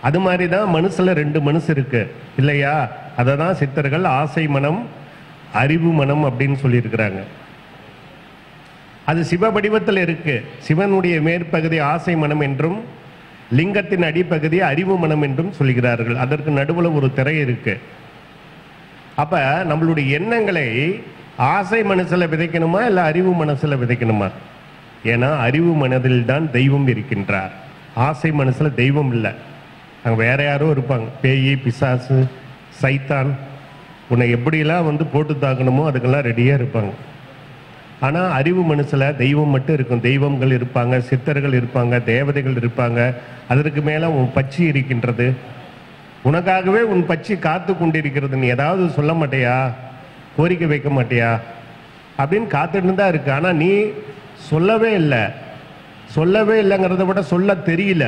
அது மாதிரி தான் மனசுல 2 மனசு இருக்கு இல்லையா? அதை தான் சித்தர்கள் ஆசை மனம், அறிவு மனம் அப்படின்னு சொல்லியிருக்கிறாங்க. அது சிவ வடிவத்தில் இருக்கு. சிவனுடைய மேற்பகுதி ஆசை மனம் என்றும், லிங்கத்தின் அடிப்பகுதி அறிவு மனம் என்றும் சொல்கிறார்கள். அதற்கு நடுவில் ஒரு திரை இருக்கு. அப்ப நம்மளுடைய எண்ணங்களை ஆசை மனசுல விதைக்கணுமா இல்ல அறிவு மனசுல விதைக்கணுமா? ஏன்னா அறிவு மனதில் தான் தெய்வம் இருக்கின்றார். ஆசை மனசுல தெய்வம் இல்லை. அங்க வேற யாரோ இருப்பாங்க. பேய், பிசாசு, சைத்தான், உன்னை எப்படியெல்லாம் போட்டு தாக்கணுமோ அதுக்கெல்லாம் ரெடியா இருப்பாங்க. ஆனா அறிவு மனசுல தெய்வம் மட்டும் இருக்கும். தெய்வங்கள் இருப்பாங்க, சித்தர்கள் இருப்பாங்க, தேவதைகள் இருப்பாங்க. அதற்கு மேல உன் பச்சி இருக்கின்றது. உனக்காகவே உன் பச்சி காத்து கொண்டிருக்கிறது. நீ ஏதாவது சொல்ல மாட்டியா, கோரிக்கை வைக்க மாட்டியா அப்படின்னு காத்துட்டு தான் இருக்கு. ஆனா நீ சொல்லவே இல்லைங்கிறத விட சொல்ல தெரியல.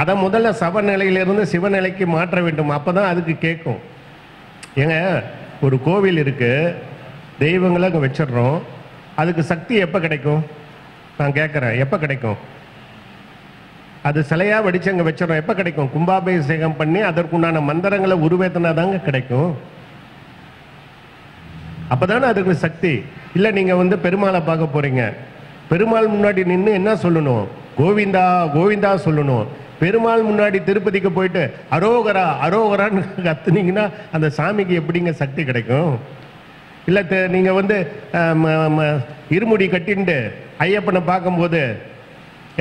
அதை முதல்ல சபநிலையிலிருந்து சிவநிலைக்கு மாற்ற வேண்டும். அப்பதான் அதுக்கு கேட்கும். ஏங்க, ஒரு கோவில் இருக்கு, தெய்வங்களை அங்கே வச்சிடுறோம். அதுக்கு சக்தி எப்போ கிடைக்கும்? நான் கேட்குறேன், எப்போ கிடைக்கும்? அது சிலையா வடிச்சு அங்கே வச்சிடறோம், எப்போ கிடைக்கும்? கும்பாபிஷேகம் பண்ணி அதற்குண்டான மந்திரங்களை உருவேத்தினா தாங்க கிடைக்கும். அப்பதானே அதுக்கு சக்தி. இல்லை நீங்க பெருமாளை பார்க்க போறீங்க, பெருமாள் முன்னாடி நின்று என்ன சொல்லணும்? கோவிந்தா கோவிந்தா சொல்லணும். பெருமாள் முன்னாடி திருப்பதிக்கு போயிட்டு அரோகரா அரோகரான்னு கத்துனீங்கன்னா அந்த சாமிக்கு எப்படிங்க சக்தி கிடைக்கும்? இல்லை நீங்க இருமுடி கட்டிண்டு ஐயப்பனை பார்க்கும்போது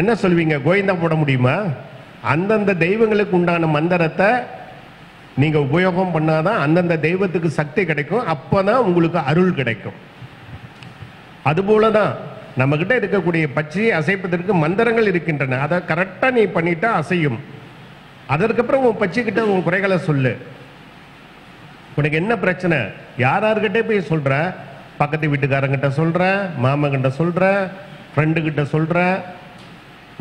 என்ன சொல்வீங்க? கோவிந்தா போட முடியுமா? அந்தந்த தெய்வங்களுக்கு உண்டான மந்திரத்தை நீங்க உபயோகம் பண்ணாதான் அந்தந்த தெய்வத்துக்கு சக்தி கிடைக்கும். அப்பதான் உங்களுக்கு அருள் கிடைக்கும். அதுபோலதான் நம்ம கிட்ட இருக்கக்கூடிய பச்சையை அசைப்பதற்கு மந்திரங்கள் இருக்கின்றன. அதை கரெக்டா நீ பண்ணிட்டா அசையும். அதற்கப்புறம் உன் பச்சை கிட்ட உன் குறைகளை சொல்லு. உனக்கு என்ன பிரச்சனை? யார்கிட்ட போய் சொல்ற? பக்கத்து வீட்டுக்காரங்கிட்ட சொல்ற, மாமங்கிட்ட சொல்ற, ஃப்ரெண்டு கிட்ட சொல்ற.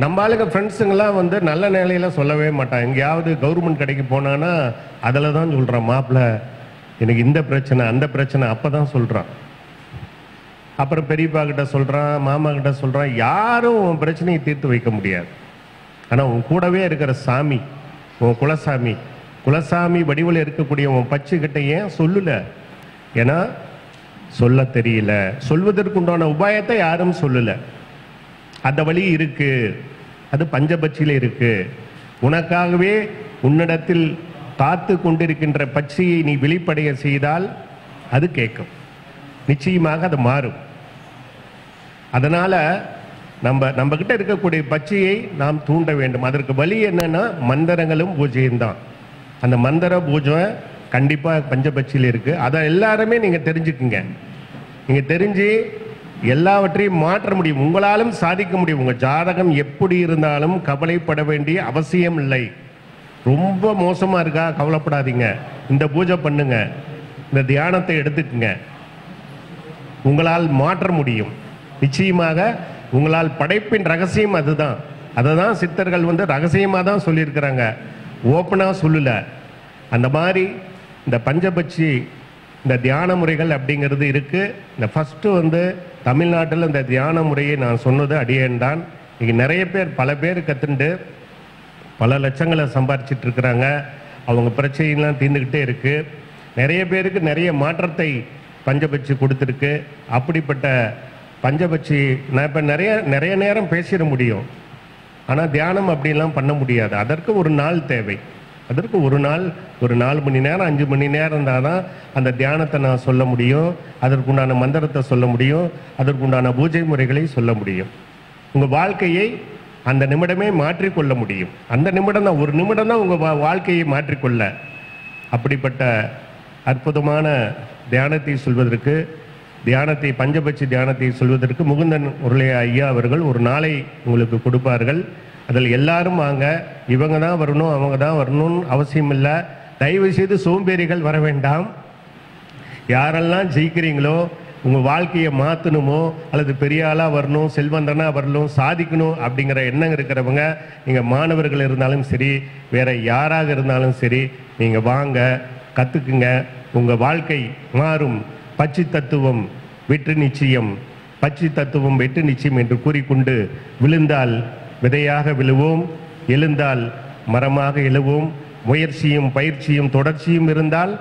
நம்ம ஆளுங்க ஃப்ரெண்ட்ஸுங்கெல்லாம் நல்ல நிலையில சொல்லவே மாட்டான். எங்கேயாவது கவர்மெண்ட் கடைக்கு போனான்னா அதில் தான் சொல்றான், மாப்பிள்ள எனக்கு இந்த பிரச்சனை அந்த பிரச்சனை, அப்பதான் சொல்றான். அப்புறம் பெரியப்பா கிட்ட சொல்றான், மாமா கிட்ட சொல்றான். யாரும் உன் பிரச்சனையை தீர்த்து வைக்க முடியாது. ஆனா உன் கூடவே இருக்கிற சாமி, உன் குலசாமி, குலசாமி வடிவில் இருக்கக்கூடிய உன் பச்சை கிட்ட ஏன் சொல்லல? ஏன்னா சொல்ல தெரியல. சொல்வதற்குண்டான உபாயத்தை யாரும் சொல்லல. அந்த வழி இருக்கு, அது பஞ்சபட்சியில இருக்கு. உனக்காகவே உன்னிடத்தில் காத்து கொண்டிருக்கின்ற பட்சியை நீ வெளிப்படைய செய்தால் அது கேட்கும். நிச்சயமாக அது மாறும். அதனால நம்ம கிட்ட இருக்கக்கூடிய பட்சியை நாம் தூண்ட வேண்டும். அதற்கு வழி என்னன்னா மந்திரங்களும் பூஜையும் தான். அந்த மந்திர பூஜை கண்டிப்பா பஞ்சபட்சியில் இருக்கு. அதை எல்லாருமே நீங்க தெரிஞ்சுக்குங்க. நீங்க தெரிஞ்சு எல்லாவற்றையும் மாற்ற முடியும். உங்களாலும் சாதிக்க முடியும். உங்க ஜாதகம் எப்படி இருந்தாலும் கவலைப்பட வேண்டிய அவசியம் இல்லை. ரொம்ப மோசமா இருக்கா, கவலைப்படாதீங்க. இந்த பூஜை பண்ணுங்க, இந்த தியானத்தை எடுத்துக்குங்க. உங்களால் மாற்ற முடியும். நிச்சயமாக உங்களால் படைப்பின் ரகசியம் அதுதான். அதை தான் சித்தர்கள் ரகசியமாக தான் சொல்லியிருக்கிறாங்க, ஓப்பனாக சொல்லல. அந்த மாதிரி இந்த பஞ்சபட்சி இந்த தியான முறைகள் அப்படிங்கிறது இருக்கு. இந்த ஃபர்ஸ்ட் தமிழ்நாட்டில் இந்த தியான முறையை நான் சொன்னது அடியேன் தான். இங்கே நிறைய பேர், பல பேர் கற்றுண்டு பல லட்சங்களை சம்பாரிச்சிட்டு இருக்கிறாங்க. அவங்க பிரச்சனைலாம் தீர்ந்துக்கிட்டே இருக்கு. நிறைய பேருக்கு நிறைய மாற்றத்தை பஞ்சபட்சி கொடுத்துருக்கு. அப்படிப்பட்ட பஞ்சபட்சி நான் இப்போ நிறைய நேரம் பேசிட முடியும். ஆனால் தியானம் அப்படிலாம் பண்ண முடியாது. அதற்கு ஒரு நாள் தேவை. அதற்கு ஒரு 4 மணி நேரம் 5 மணி நேரம் இருந்தால் தான் அந்த தியானத்தை நான் சொல்ல முடியும். அதற்குண்டான மந்திரத்தை சொல்ல முடியும். அதற்குண்டான பூஜை முறைகளை சொல்ல முடியும். உங்கள் வாழ்க்கையை அந்த நிமிடமே மாற்றிக்கொள்ள முடியும். அந்த நிமிடம் தான், ஒரு நிமிடம் தான் உங்கள் வாழ்க்கையை மாற்றிக்கொள்ள. அப்படிப்பட்ட அற்புதமான தியானத்தை சொல்வதற்கு, பஞ்சபட்சி தியானத்தை சொல்வதற்கு முகுந்தன் உருளையா ஐயா அவர்கள் ஒரு நாளை உங்களுக்கு கொடுப்பார்கள். அதில் எல்லாரும் வாங்க. இவங்க தான் வரணும், அவங்க தான் வரணும்னு அவசியம் இல்லை. தயவு செய்து சோம்பேறிகள் வர வேண்டாம். யாரெல்லாம் ஜெயிக்கிறீங்களோ, உங்கள் வாழ்க்கையை மாற்றணுமோ, அல்லது பெரிய ஆளாக வரணும், செல்வந்தனாக வரணும், சாதிக்கணும் அப்படிங்கிற எண்ணம் இருக்கிறவங்க, நீங்கள் மாணவர்கள் இருந்தாலும் சரி, வேற யாராக இருந்தாலும் சரி, நீங்கள் வாங்க, கற்றுக்குங்க. உங்கள் வாழ்க்கை மாறும். பச்சை தத்துவம் வெற்றி நிச்சயம், பச்சை தத்துவம் வெற்றி நிச்சயம் என்று கூறிக்கொண்டு, விழுந்தால் விதையாக விழுவோம், எழுந்தால் மரமாக எழுவோம். முயற்சியும் பயிற்சியும் தொடர்ச்சியும் இருந்தால்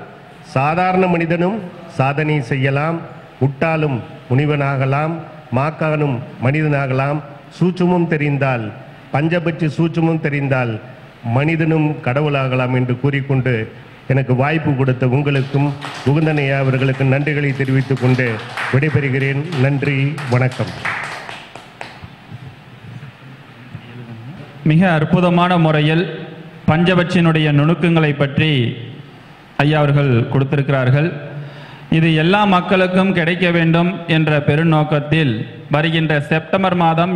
சாதாரண மனிதனும் சாதனை செய்யலாம். முட்டாளும் முனிவனாகலாம், மாக்கானும் மனிதனாகலாம். சூட்சுமம் தெரிந்தால், பஞ்சபட்சி சூட்சுமம் தெரிந்தால் மனிதனும் கடவுளாகலாம் என்று கூறிக்கொண்டு எனக்கு வாய்ப்பு கொடுத்த உங்களுக்கும் முகுந்தனையா அவர்களுக்கு நன்றிகளை தெரிவித்துக் கொண்டு விடைபெறுகிறேன். நன்றி, வணக்கம். மிக அற்புதமான முறையில் பஞ்சபட்சியினுடைய நுணுக்கங்களை பற்றி ஐயா அவர்கள் கொடுத்திருக்கிறார்கள். இது எல்லா மக்களுக்கும் கிடைக்க வேண்டும் என்ற பெருநோக்கத்தில் வருகின்ற செப்டம்பர் மாதம்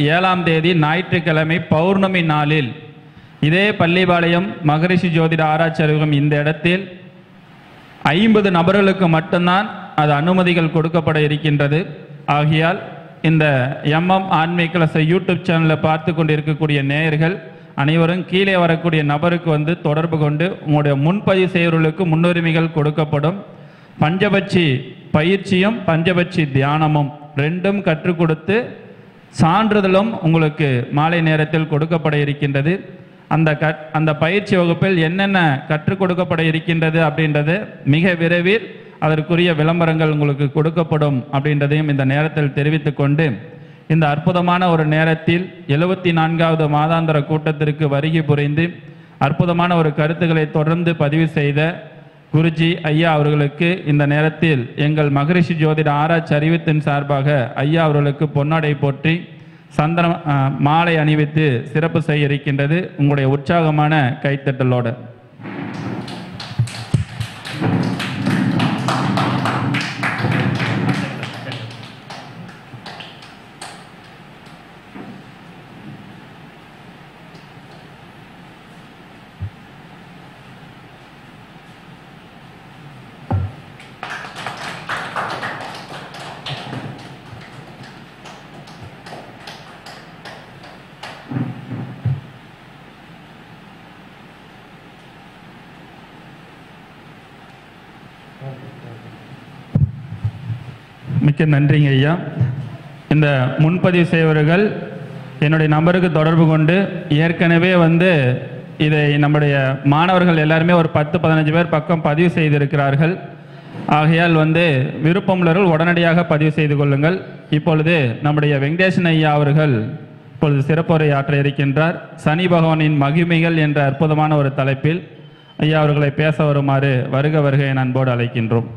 7ஆம் தேதி ஞாயிற்றுக்கிழமை பௌர்ணமி நாளில் இதே பள்ளிபாளையம் மகரிஷி ஜோதிட ஆராய்ச்சி அறிவகம் இந்த இடத்தில் 50 நபர்களுக்கு மட்டும்தான் அது அனுமதிகள் கொடுக்கப்பட இருக்கின்றது. ஆகையால் இந்த ஆன்மீக யூடியூப் சேனலில் பார்த்து கொண்டு இருக்கக்கூடிய நேயர்கள் அனைவரும் கீழே வரக்கூடிய நபருக்கு தொடர்பு கொண்டு உங்களுடைய முன்பதிவு செய்வர்களுக்கு முன்னுரிமைகள் கொடுக்கப்படும். பஞ்சபட்சி பயிற்சியும் பஞ்சபட்சி தியானமும் ரெண்டும் கற்றுக் கொடுத்து சான்றிதழும் உங்களுக்கு மாலை நேரத்தில் கொடுக்கப்பட இருக்கின்றது. அந்த பயிற்சி வகுப்பில் என்னென்ன கற்றுக் கொடுக்கப்பட இருக்கின்றது அப்படின்றது மிக விரைவில் அதற்குரிய விளம்பரங்கள் உங்களுக்கு கொடுக்கப்படும் அப்படின்றதையும் இந்த நேரத்தில் தெரிவித்துக் கொண்டு, இந்த அற்புதமான ஒரு நேரத்தில் 74வது மாதாந்திர கூட்டத்திற்கு வருகை புரிந்து அற்புதமான ஒரு கருத்துக்களை தொடர்ந்து பதிவு செய்த குருஜி ஐயா அவர்களுக்கு இந்த நேரத்தில் எங்கள் மகரிஷி ஜோதிட ஆராய்ச்சி அறிவித்தின் சார்பாக ஐயா அவர்களுக்கு பொன்னாடை போற்றி சந்தன மாலை அணிவித்து சிறப்பு செய்ய இருக்கின்றது. உங்களுடைய உற்சாகமான கைத்தட்டலோடு மிக்க நன்றிங்க ஐயா. இந்த முன்பதிவு செய்வர்கள் என்னுடைய நம்பருக்கு தொடர்பு கொண்டு ஏற்கனவே இதை நம்முடைய மாணவர்கள் எல்லாருமே ஒரு 10-15 பேர் பக்கம் பதிவு செய்திருக்கிறார்கள். ஆகையால் விருப்பமுள்ளவர்கள் உடனடியாக பதிவு செய்து கொள்ளுங்கள். இப்பொழுது நம்முடைய வெங்கடேசன் ஐயா அவர்கள் இப்பொழுது சிறப்புரை ஆற்ற இருக்கின்றார். சனி பகவானின் மகிமைகள் என்ற அற்புதமான ஒரு தலைப்பில் ஐயா அவர்களை பேச வருமாறு வருக வருக என அன்போடு அழைக்கின்றோம்.